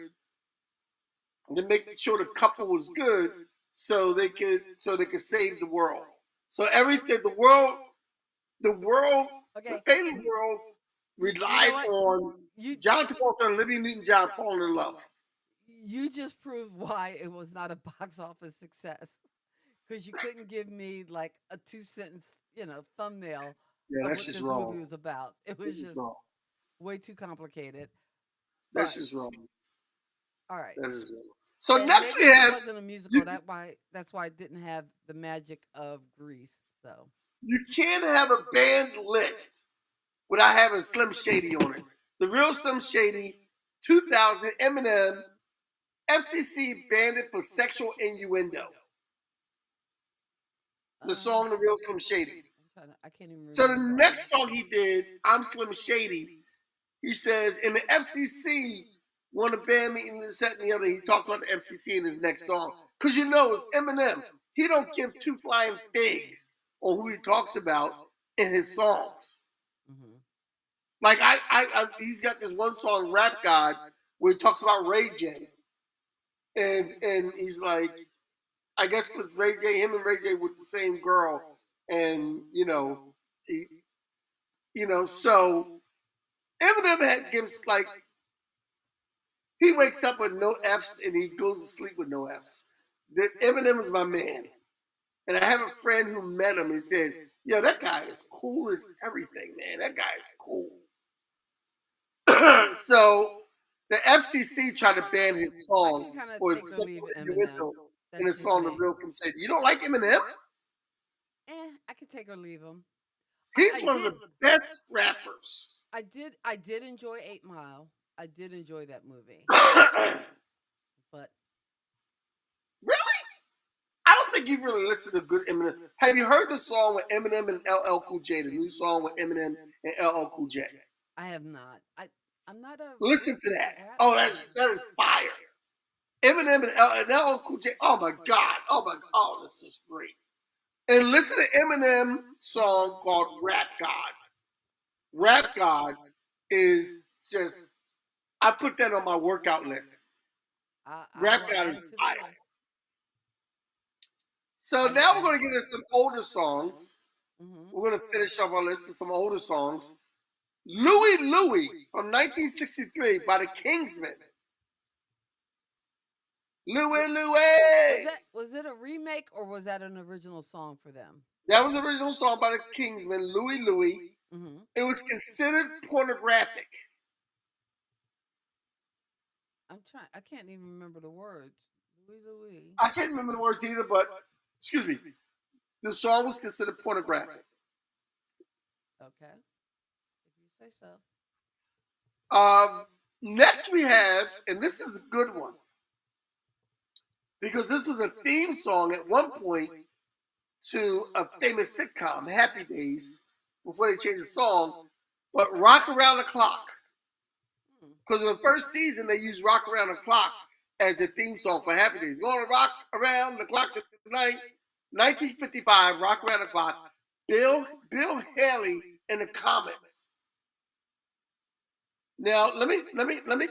to make sure the couple was good, so they could save the world. So everything, the world, Okay. the failing world relied what? on You John Travolta and Olivia Newton-John falling in love. you just proved why it was not a box office success because you couldn't give me like a 2 sentence, thumbnail Yeah, of that's what just this wrong. movie was about. It was That's just just wrong. way too complicated. That's But just wrong. all right. That's just wrong. So And next maybe we it have wasn't a musical. you, That's why it didn't have the magic of Grease. So you can't have a banned list without having Slim Shady on it. The real Slim Shady, 2000, Eminem, FCC banned it for sexual innuendo. The song The Real Slim Shady. I can't even So the remember. next song he did, I'm Slim Shady, he says, in the FCC want to ban me and this, that, and the other. He talks about the FCC in his next song. Because you know, it's Eminem. He don't give two flying figs on who he talks about in his songs. Mm-hmm. Like, he's got this one song, Rap God, where he talks about Ray J. And he's like, I guess because him and Ray J were the same girl. And, so Eminem gives, like, he wakes up with no F's and he goes to sleep with no F's. Eminem is my man. And I have a friend who met him and said, yo, that guy is cool as everything, man. That guy is cool. So the FCC tried to ban his song for his sexual innuendo in his song, The Real Slim Shady. You don't like Eminem? I could take or leave him. He's one of the best rappers. I did enjoy 8 Mile. I did enjoy that movie. But really? I don't think you really listened to good Eminem. Have you heard the song with Eminem and LL Cool J, the new song with Eminem and LL Cool J? I have not. I'm not a Listen to that. Oh, that is fire. Eminem and LL Cool J. Oh my God. Oh, this is great. And listen to Eminem song called Rap God. Rap God is just, I put that on my workout list. Rap God is fire. So now we're going to get into some older songs. Mm-hmm. We're going to finish off our list with some older songs. Louie Louie from 1963 by the Kingsmen. Louie Louie! Was it a remake or was that an original song for them? That was an original song by the Kingsmen, Louie Louie. Mm-hmm. It was considered pornographic. I can't even remember the words. Louie Louie. I can't remember the words either, but, excuse me, the song was considered pornographic. Okay. If you say so. Next we have, and this is a good one, because this was a theme song at one point to a famous sitcom, Happy Days, before they changed the song, but Rock Around the Clock. Because in the first season, they used Rock Around the Clock as the theme song for Happy Days. You want to rock around the clock tonight? 1955, Rock Around the Clock. Bill Haley in the comments. Now, let me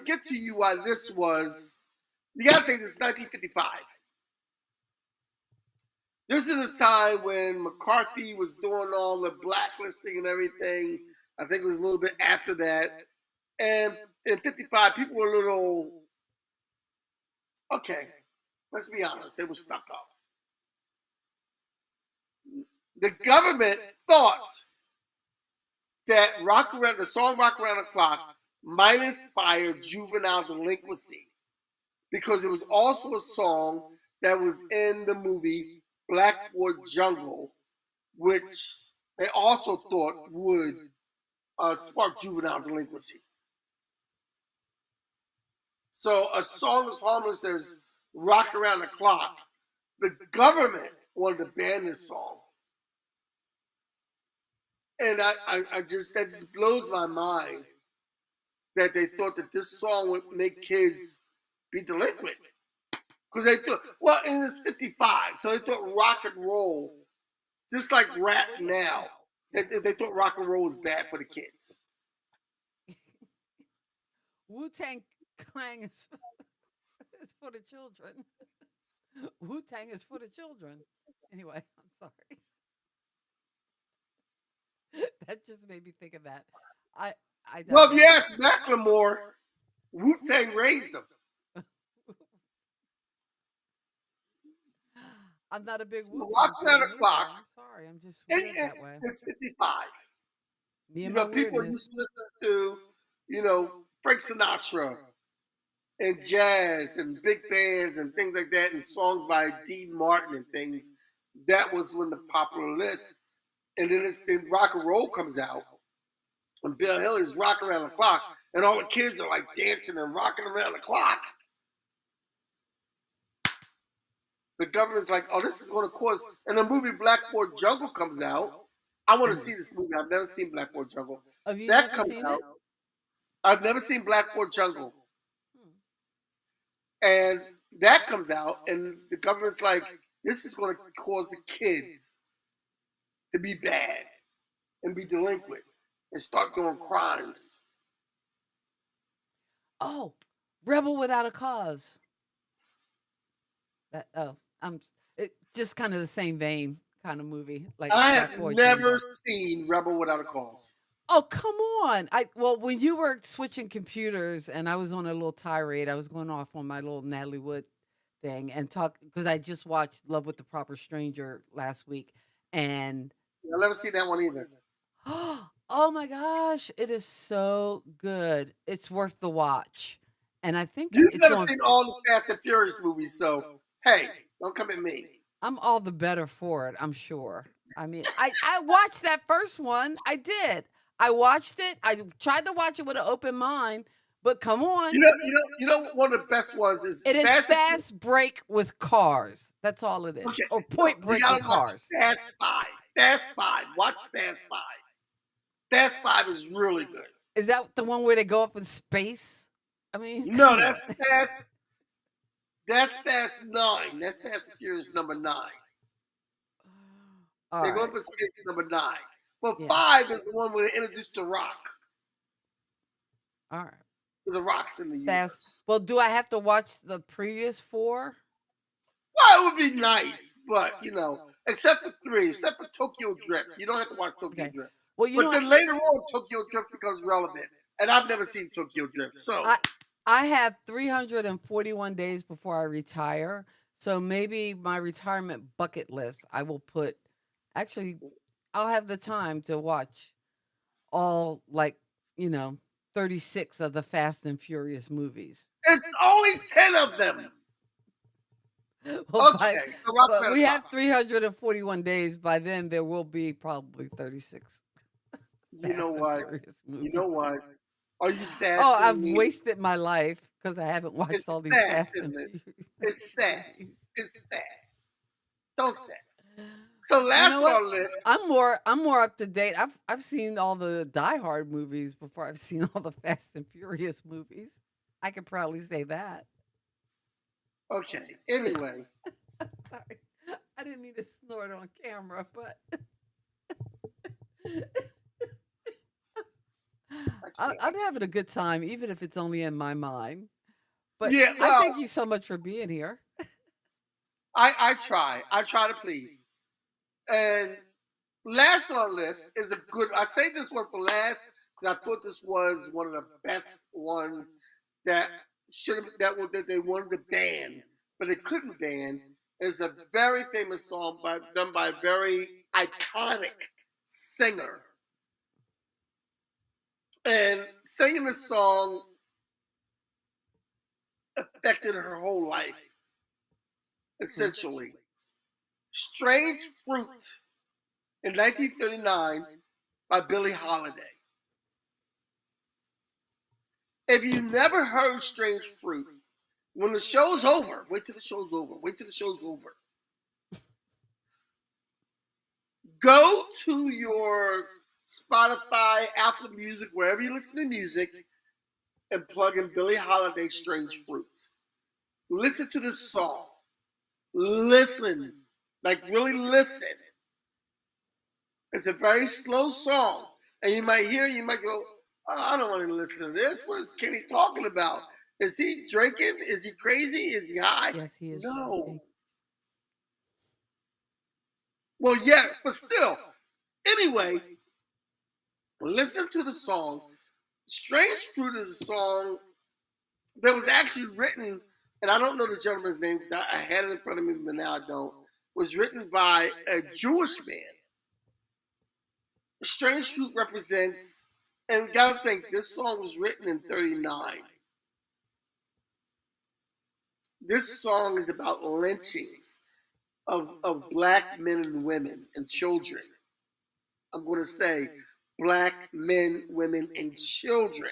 get to you why this was. You got to think this is 1955. This is a time when McCarthy was doing all the blacklisting and everything. I think it was a little bit after that. And in 55, people were a little, okay, let's be honest, they were stuck up. The government thought that the song Rock Around the Clock might inspire juvenile delinquency because it was also a song that was in the movie Blackboard Jungle, which they also thought would spark juvenile delinquency. So a song as harmless as Rock Around the Clock, the government wanted to ban this song. And that just blows my mind that they thought that this song would make kids be delinquent. Because they thought, well, and it's 55, so they thought rock and roll, just like rap now, they thought rock and roll was bad for the kids. Wu-Tang Clan is for the children. Wu-Tang is for the children. Anyway, I'm sorry. That just made me think of that. Well, if you ask Macklemore, Wu-Tang raised him. I'm not a big Wu-Tang Rock Around the Clock. I'm sorry. I'm just weird that way. It's 55. People weirdness. used to listen to, Frank Sinatra and jazz and big bands and things like that and songs by Dean Martin and things. That was when the popular list. And then rock and roll comes out. And Bill Haley's Rock Around the Clock. And all the kids are like dancing and rocking around the clock. The government's like, oh, this is going to cause. And the movie Blackboard Jungle comes out. I want to see this movie. I've never seen Blackboard Jungle. Have you That never comes seen out. it? I've never seen Blackboard Jungle. Hmm. And that comes out, and the government's like, this is going to cause the kids to be bad and be delinquent and start doing crimes. Oh, Rebel Without a Cause. That it just kind of the same vein kind of movie. Like I have Blackboard never Jungle. seen Rebel Without a Cause. Oh, come on. When you were switching computers and I was on a little tirade, I was going off on my little Natalie Wood thing and talk because I just watched Love with the Proper Stranger last week and I've never seen that one either. oh my gosh, it is so good. It's worth the watch. And I think You've it's never on seen all the Fast and Furious movies, so hey, don't come at me. I'm all the better for it, I'm sure. I mean, I watched that first one. I did. I watched it. I tried to watch it with an open mind, but come on. One of the best ones is It is Fast and fast break with cars. That's all it is. Okay, Or point you break gotta with watch cars. Fast Five. Fast Five. Watch Fast Five. Fast Five is really good. Is that the one where they go up in space? I mean, No, come that's on. Fast. That's Fast Nine. That's Fast and Furious number 9. All They go right. up in space number 9. But Yeah. 5 is the one where they introduced The Rock. All right. The Rock's in the Fast. universe. Well, do I have to watch the previous 4? Well, it would be nice, but except for 3, except for Tokyo Drift, you don't have to watch Tokyo Okay. Drift. Well, you But know then later on, Tokyo Drift becomes relevant, and I've never seen Tokyo Drift, so I have 341 days before I retire. So maybe my retirement bucket list, I will put, actually, I'll have the time to watch all 36 of the Fast and Furious movies. it's only 10 of them. Well, Okay, so Rock but Better we have Pop. 341 days. By then, there will be probably 36 You Fast know and what? Furious movies. You know what? Are you sad? Oh, for I've me? wasted my life because I haven't watched It's all these sad, Fast and isn't it? Furious It's sad. movies. It's sad. Don't say. So You last know on what? our list. I'm more up to date. I've seen all the Die Hard movies before I've seen all the Fast and Furious movies. I can proudly say that. Okay. Anyway, Sorry. I didn't mean to snort on camera, but I'm having a good time, even if it's only in my mind. But yeah. I Well, thank you so much for being here. I try. I try to please. And last on our list is a good. I say this one for last because I thought this was one of the best ones that that they wanted to ban, but they couldn't ban. Is a very famous song done by a very iconic singer, and singing the song affected her whole life. Essentially, "Strange Fruit" in 1939 by Billie Holiday. If you never heard "Strange Fruit," when the show's over, wait till the show's over. Wait till the show's over. Go to your Spotify, Apple Music, wherever you listen to music, and plug in Billie Holiday's "Strange Fruit." Listen to this song. Listen. Like, really listen. It's a very slow song. And you might hear, you might go, oh, I don't want to listen to this. What is Kenny talking about? Is he drinking? Is he crazy? Is he high? Yes, he is. No. Well, yeah, but still. Anyway, listen to the song. "Strange Fruit" is a song that was actually written, and I don't know the gentleman's name. I had it in front of me, but now I don't. Was written by a Jewish man. "Strange Fruit" represents, and gotta think, this song was written in 39. This song is about lynchings of black men and women and children. I'm going to say black men, women, and children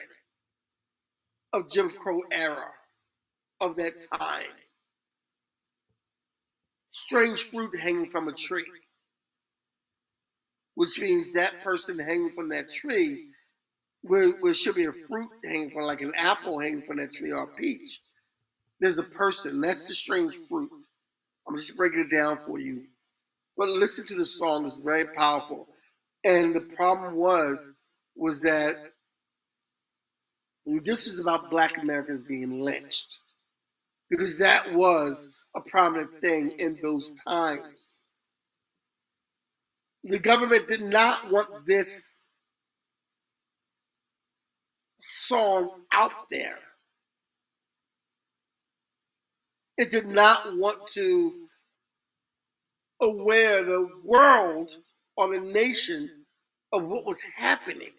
of Jim Crow era of that time. strange fruit hanging from a tree, which means that person hanging from that tree, where should be a fruit hanging from, like an apple hanging from that tree or a peach. There's a person. That's the strange fruit. I'm just breaking it down for you. But listen to the song; it's very powerful. And the problem was that this is about Black Americans being lynched because that was a prominent thing in those times. The government did not want this song out there. It did not want to aware the world or the nation of what was happening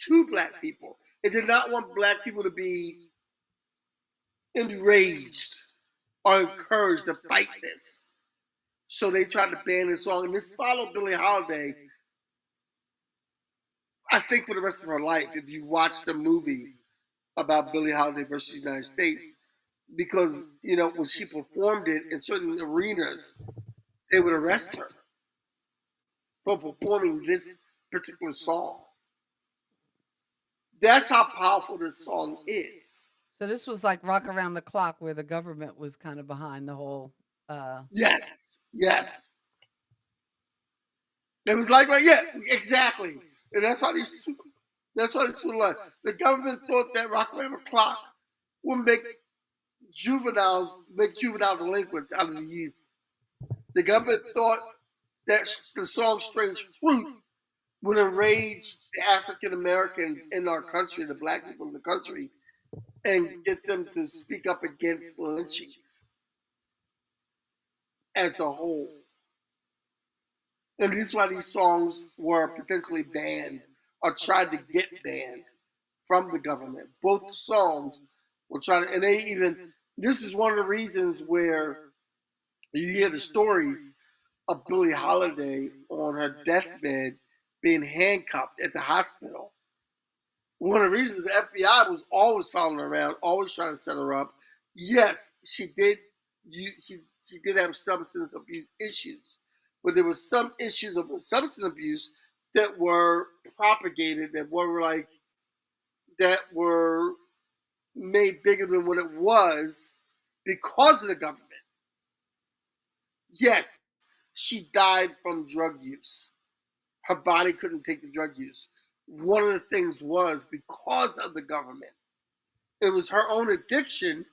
to Black people. It did not want Black people to be enraged or encouraged to fight this. So they tried to ban this song. And this followed Billie Holiday, I think, for the rest of her life, if you watch the movie about Billie Holiday versus the United States. Because, when she performed it in certain arenas, they would arrest her for performing this particular song. That's how powerful this song is. So this was like Rock Around the Clock, where the government was kind of behind the whole. Yes. It was like, yeah, exactly. And that's why these two like, the government thought that Rock Around the Clock would make juvenile delinquents out of the youth. The government thought that the song Strange Fruit would enrage the African Americans in our country, the Black people in the country, and get them to speak up against lynchings as a whole. And this is why these songs were potentially banned or tried to get banned from the government. Both songs were trying to, and they even, this is one of the reasons where you hear the stories of Billie Holiday on her deathbed being handcuffed at the hospital. One of the reasons the FBI was always following her around, always trying to set her up. Yes, she did have substance abuse issues, but there were some issues of substance abuse that were propagated, that were made bigger than what it was because of the government. Yes, she died from drug use. Her body couldn't take the drug use. One of the things was because of the government. It was her own addiction,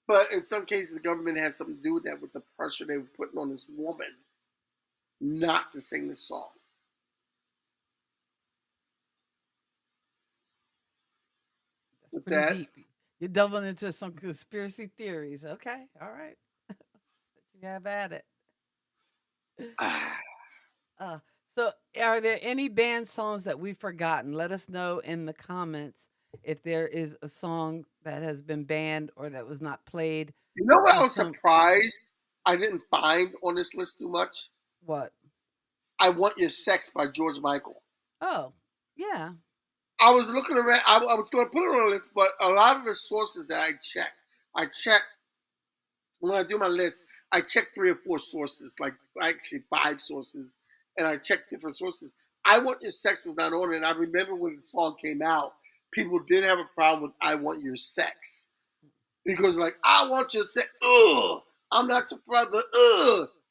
but in some cases the government has something to do with that, with the pressure they were putting on this woman not to sing this song. That's With pretty that, deep. You're delving into some conspiracy theories. Okay, all right. You have at it. Uh, so, are there any banned songs that we've forgotten? Let us know in the comments if there is a song that has been banned or that was not played. you know what I For was some surprised I didn't find on this list too much? what? I Want Your Sex by George Michael. Oh, yeah. I was looking around, I was going to put it on a list, but a lot of the sources that I check, when I do my list, I check 3 or 4 sources, like actually 5 sources, and I check different sources. I Want Your Sex was not on it, and I remember when the song came out, people did have a problem with I Want Your Sex. Because, like, I want your sex, I'm not your brother,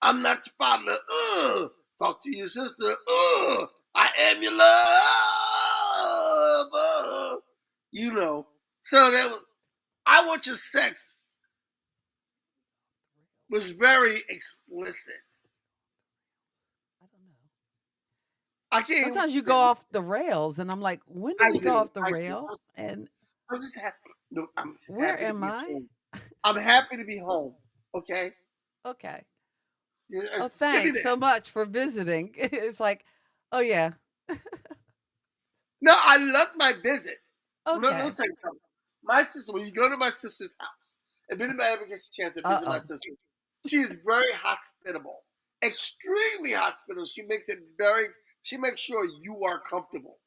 I'm not your father, talk to your sister, I am your love, So that was, I Want Your Sex was very explicit. I don't know. I can't even Sometimes you say go it. off the rails, and I'm like, when do I we go do. off the I do. rail? And I'm just happy. No, I'm just where happy to am be I? home. I'm happy to be home. Okay. Okay. Yeah, Oh, it's sitting thanks there. so much for visiting. It's like, oh yeah, No, I love my visit. No, okay. let me tell you something. My sister, when you go to my sister's house, if anybody ever gets a chance to visit my Uh-oh. sister, she is very hospitable, extremely hospitable. She makes sure you are comfortable.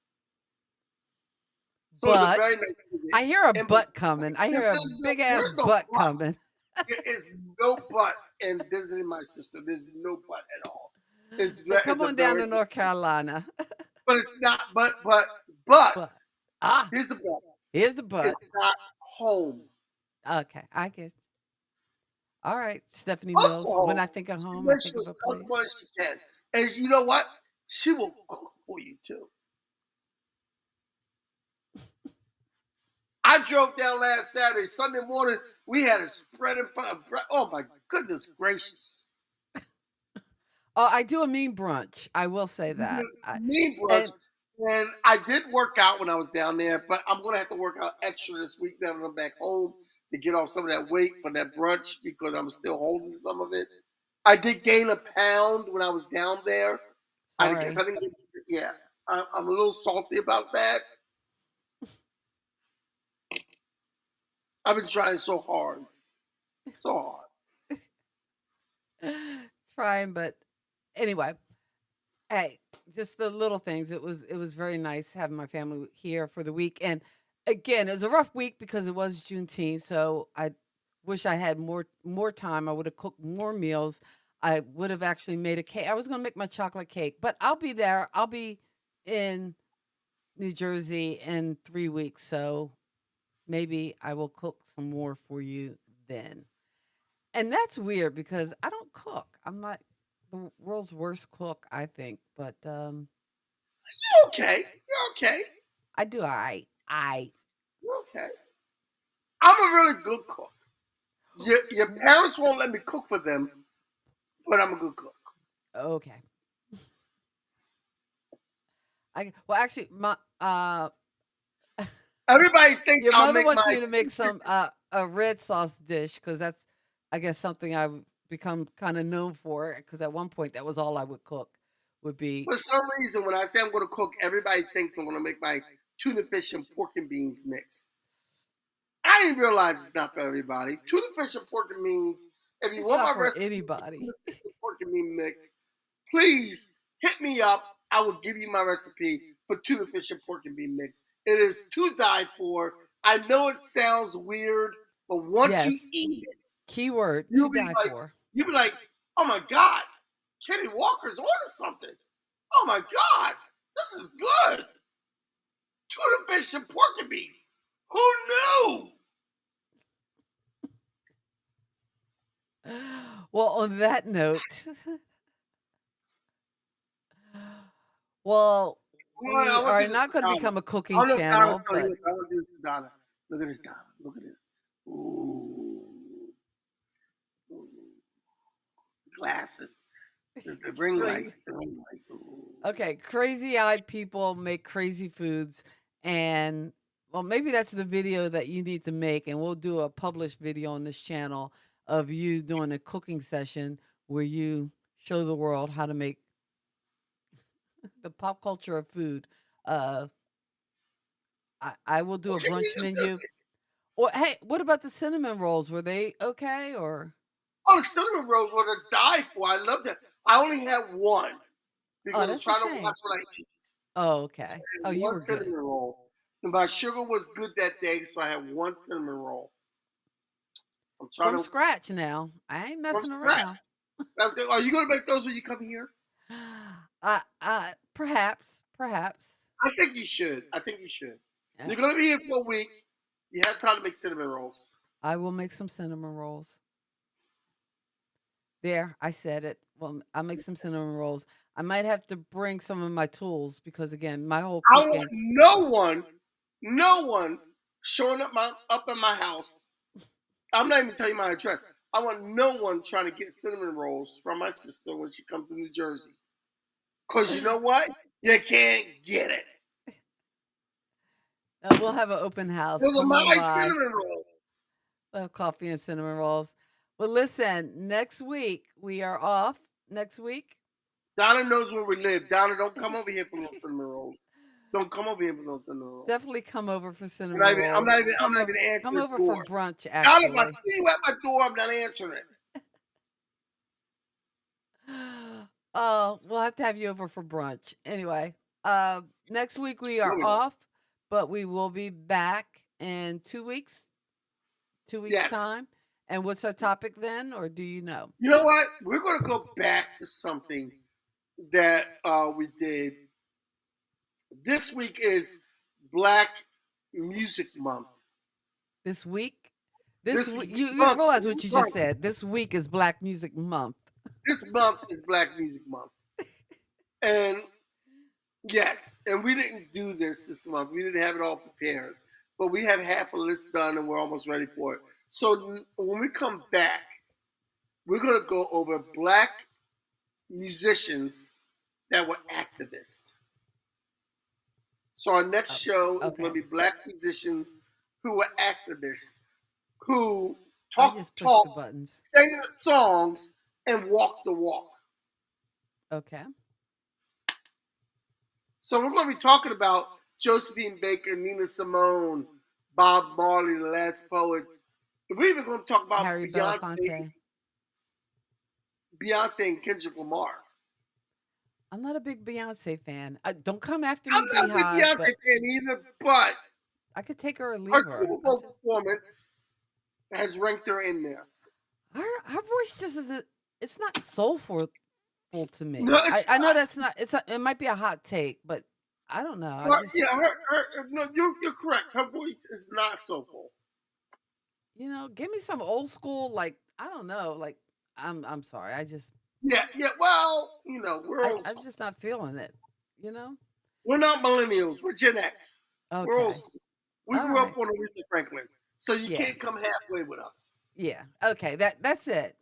So it's a But very nice visit. I hear a And butt coming. I hear a big ass there's no butt but. coming. There is no but in visiting my sister. There's no but at all. So come It's a on down very, to North Carolina. but it's not. But But ah, here's the but. here's the but. It's not home. Okay, I guess. All right, Stephanie Mills. When Oklahoma. I think of She home, I makes think you of as a place. comfortable as she can. And you know what? She will cook for you too. I drove down last Saturday, Sunday morning. We had a spread in front of. Oh my goodness gracious! Oh, I do a mean brunch. I will say that. Me brunch. And And I did work out when I was down there, but I'm gonna have to work out extra this week now that I'm back home to get off some of that weight for that brunch because I'm still holding some of it. I did gain a pound when I was down there. I guess sorry. I didn't. Yeah, I'm a little salty about that. I've been trying so Trying, but anyway, hey, just the little things. It was very nice having my family here for the week. And again, it was a rough week because it was Juneteenth. So I wish I had more time. I would have cooked more meals. I would have actually made a cake. I was gonna make my chocolate cake, but I'll be there. I'll be in New Jersey in 3 weeks. So maybe I will cook some more for you then. And that's weird because I don't cook. I'm not the world's worst cook, I think, but hard. Okay, you're okay. I do all right. You're okay. I'm a really good cook. Your parents won't let me cook for them, but I'm a good cook. Okay. Well, actually, my Everybody thinks your I'll mother make wants my me to make some a red sauce dish because that's I guess something I've become kind of known for. Because at one point that was all I would cook would be for some reason when I say I'm going to cook, everybody thinks I'm going to make my tuna fish and pork and beans mix. I didn't realize it's not for everybody. Tuna fish and pork and beans. If you it's want not my for recipe for anybody. tuna fish and pork and bean mix, please hit me up. I will give you my recipe for tuna fish and pork and bean mix. It is to die for. I know it sounds weird, but once you Yes, eat it, keyword to you'll be die like, for. you'll be like, oh my god, Kenny Walker's onto something. Oh my god, this is good. Tuna fish and pork and beans. Who knew? Well, on that note, well, I we want to are do this not for going to Donna. become a I cooking don't know if Donna's channel, still but here. I want to do this for Donna. Look at this, Donna. Look at this. Ooh. Glasses. The ring light. crazy. The ring light. Ooh. Okay, crazy-eyed people make crazy foods, and well, maybe that's the video that you need to make, and we'll do a published video on this channel of you doing a cooking session where you show the world how to make the pop culture of food. Uh, I will do a Can brunch you do menu. Or hey, what about the cinnamon rolls? Were they okay or? Oh, the cinnamon rolls were to die for. I love that. I only had one Oh, because I'm that's a trying to watch shame. what I eat. Oh, okay. Oh, you One were good. cinnamon roll. And my sugar was good that day, so I had one cinnamon roll. I'm trying From to scratch now. I ain't from messing scratch. around. Are you going to make those when you come here? Perhaps. I think you should. I think you should. Uh, You're going to be here for a week. You have time to make cinnamon rolls. I will make some cinnamon rolls. There, I said it. Well, I'll make some cinnamon rolls. I might have to bring some of my tools because again, my whole I want cooking. no one showing up in my house. I'm not even telling you my address. I want no one trying to get cinnamon rolls from my sister when she comes to New Jersey. Cause you know what? You can't get it. We'll have an open house. Those are Come on my by. cinnamon rolls. We'll have coffee and cinnamon rolls. Well, listen, next week we are off. Next week. Donna knows where we live. Donna, don't come over here for no cinnamon rolls. Don't come over here for no cinnamon rolls. Definitely come over for I'm cinnamon not even. I'm rolls. not even. I'm not even Come answering over the for door. brunch, Donna, if I actually. see you at my door, I'm not answering it. Oh, we'll have to have you over for brunch. Anyway, next week we No, are we don't. off, but we will be back in 2 weeks, 2 weeks Yes. time. And what's our topic then, or do you know? You know what? We're going to go back to something that we did. This week is Black Music Month. This week? This You month, realize what you just month. said. This week is Black Music Month. This month is Black Music Month. And yes, and we didn't do this month. We didn't have it all prepared. But we have half a list done and we're almost ready for it. So when we come back, we're going to go over Black musicians that were activists. So our next show is going to be Black musicians who were activists, who I just pushed the buttons. sang the songs, and walked the walk. Okay. So we're going to be talking about Josephine Baker, Nina Simone, Bob Marley, the Last Poets. We're even going to talk about Harry Beyonce and Kendrick Lamar. I'm not a big Beyonce fan. Don't come after I'm me, not a big Beehive. Beyonce But fan either, but I could take her or leave her her. Super Bowl performance has ranked her in there. Her voice just isn't. It's not soulful to me. No, it's I know not. that's not. It might be a hot take, but I don't know. No, you're correct. Her voice is not so full. Give me some old school. Like I don't know. Like I'm sorry. Yeah. Well, we're old I'm school. just not feeling it. We're not millennials. We're Gen X. Okay. We're old school. We All grew right. up on Aretha Franklin, so you Yeah. can't come halfway with us. Yeah. Okay. That's it.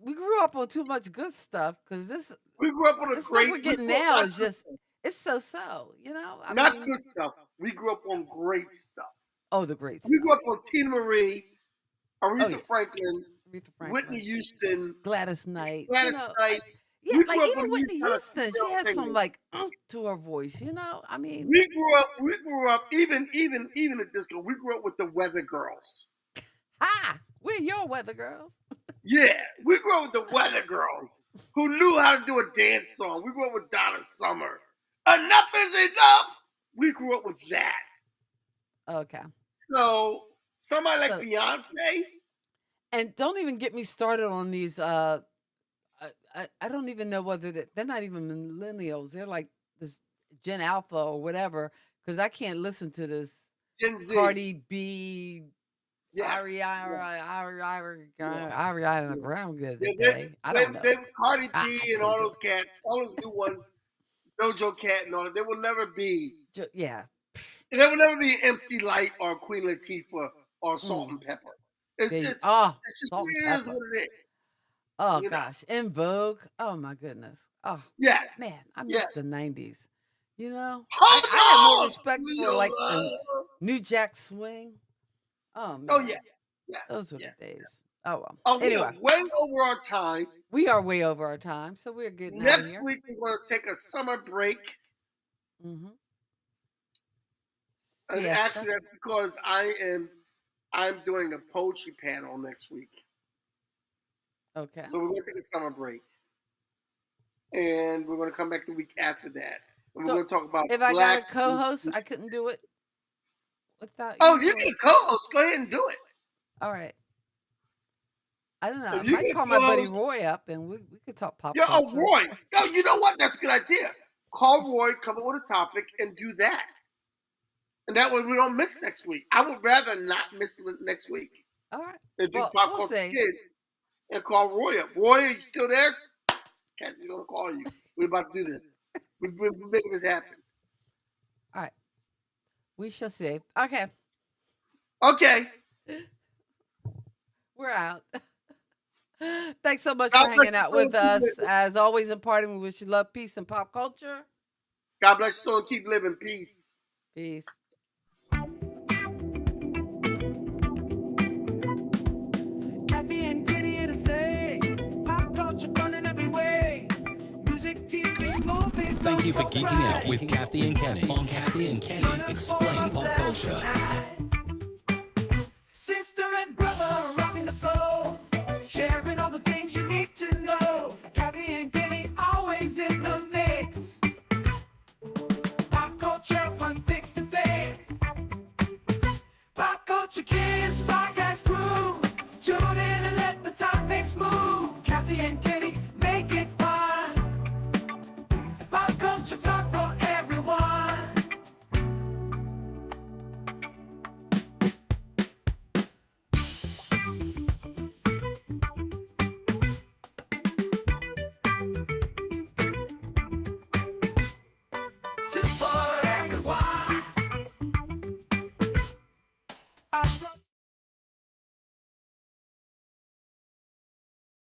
We grew up on too much good stuff because this We grew up on stuff we're getting now is just it's so. Not good stuff. We grew up on great stuff. Oh, the great We stuff. grew up on Tina Marie, Aretha yeah. Franklin, Aretha Franklin, Whitney Houston, Gladys Knight. Gladys Knight. Yeah, We like grew up even on Whitney these kind of Houston, she female had some singers. like to her voice. I mean, We grew up, even at disco, we grew up with the Weather Girls. we're your weather girls. Yeah, we grew up with the Weather Girls who knew how to do a dance song. We grew up with Donna Summer. Enough is enough. We grew up with that. Okay. So somebody like So- Beyonce, And don't even get me started on these. I don't even know whether they're not even millennials. They're like this Gen Alpha or whatever. Because I can't listen to this Gen Z. Cardi B, Yes. Ariana Grande Yeah, today. I don't know. Cardi B I and can't all do those cats, all those new ones, Dojo Cat and all that, they will never be. Yeah. There will never be MC Light or Queen Latifah or Salt and Pepper. It's just Salt it and is pepper. what it is. Oh You know. gosh, In Vogue. Oh my goodness. Oh Yes. man, I miss Yes. the '90s. Oh, I have more no! respect We for don't like love- the New Jack Swing. Oh man. Oh yeah. Yeah. Those were yeah. the days. Oh well. Oh, we Anyway, are way over our time. we are way over our time, so we're getting out of Next here. week we're going to take a summer break, Mm-hmm. and actually that's because I'm doing a poetry panel next week. Okay. So we're going to take a summer break, and we're going to come back the week after that, and So we're going to talk about. If I got a Black co-host, I couldn't do it without Oh, you. you can co-host. Go ahead and do it. All right. I don't know. I If you might can call my buddy co-host- Roy up and we could talk pop Yeah, oh, culture. Roy. Yo, you know what? That's a good idea. Call Roy, come up with a topic, and do that. And that way we don't miss next week. I would rather not miss next week All right. than do Well, Pop we'll Culture see. Kids and call Roy up. Roy, are you still there? Kathy's going to call you. We're about to do this. We're making this happen. All right. We shall see. Okay. Okay. We're out. Thanks so much God for bless hanging you, out with Soul. us. As always, in parting, we wish you love, peace, and pop culture. God bless you, soul, and keep living. Peace. Peace. Kathy and Kenny here to say, pop culture fun in every way. Music, TV, movies. Thank you for also geeking out right. with Kathy and Kenny on Kathy and Kenny Explain Pop Culture. Sister and brother rocking the flow, sharing all the things you need to know. Kathy and Kenny always in the mix. Pop culture fun fix to fix. Pop culture kids podcast crew. to put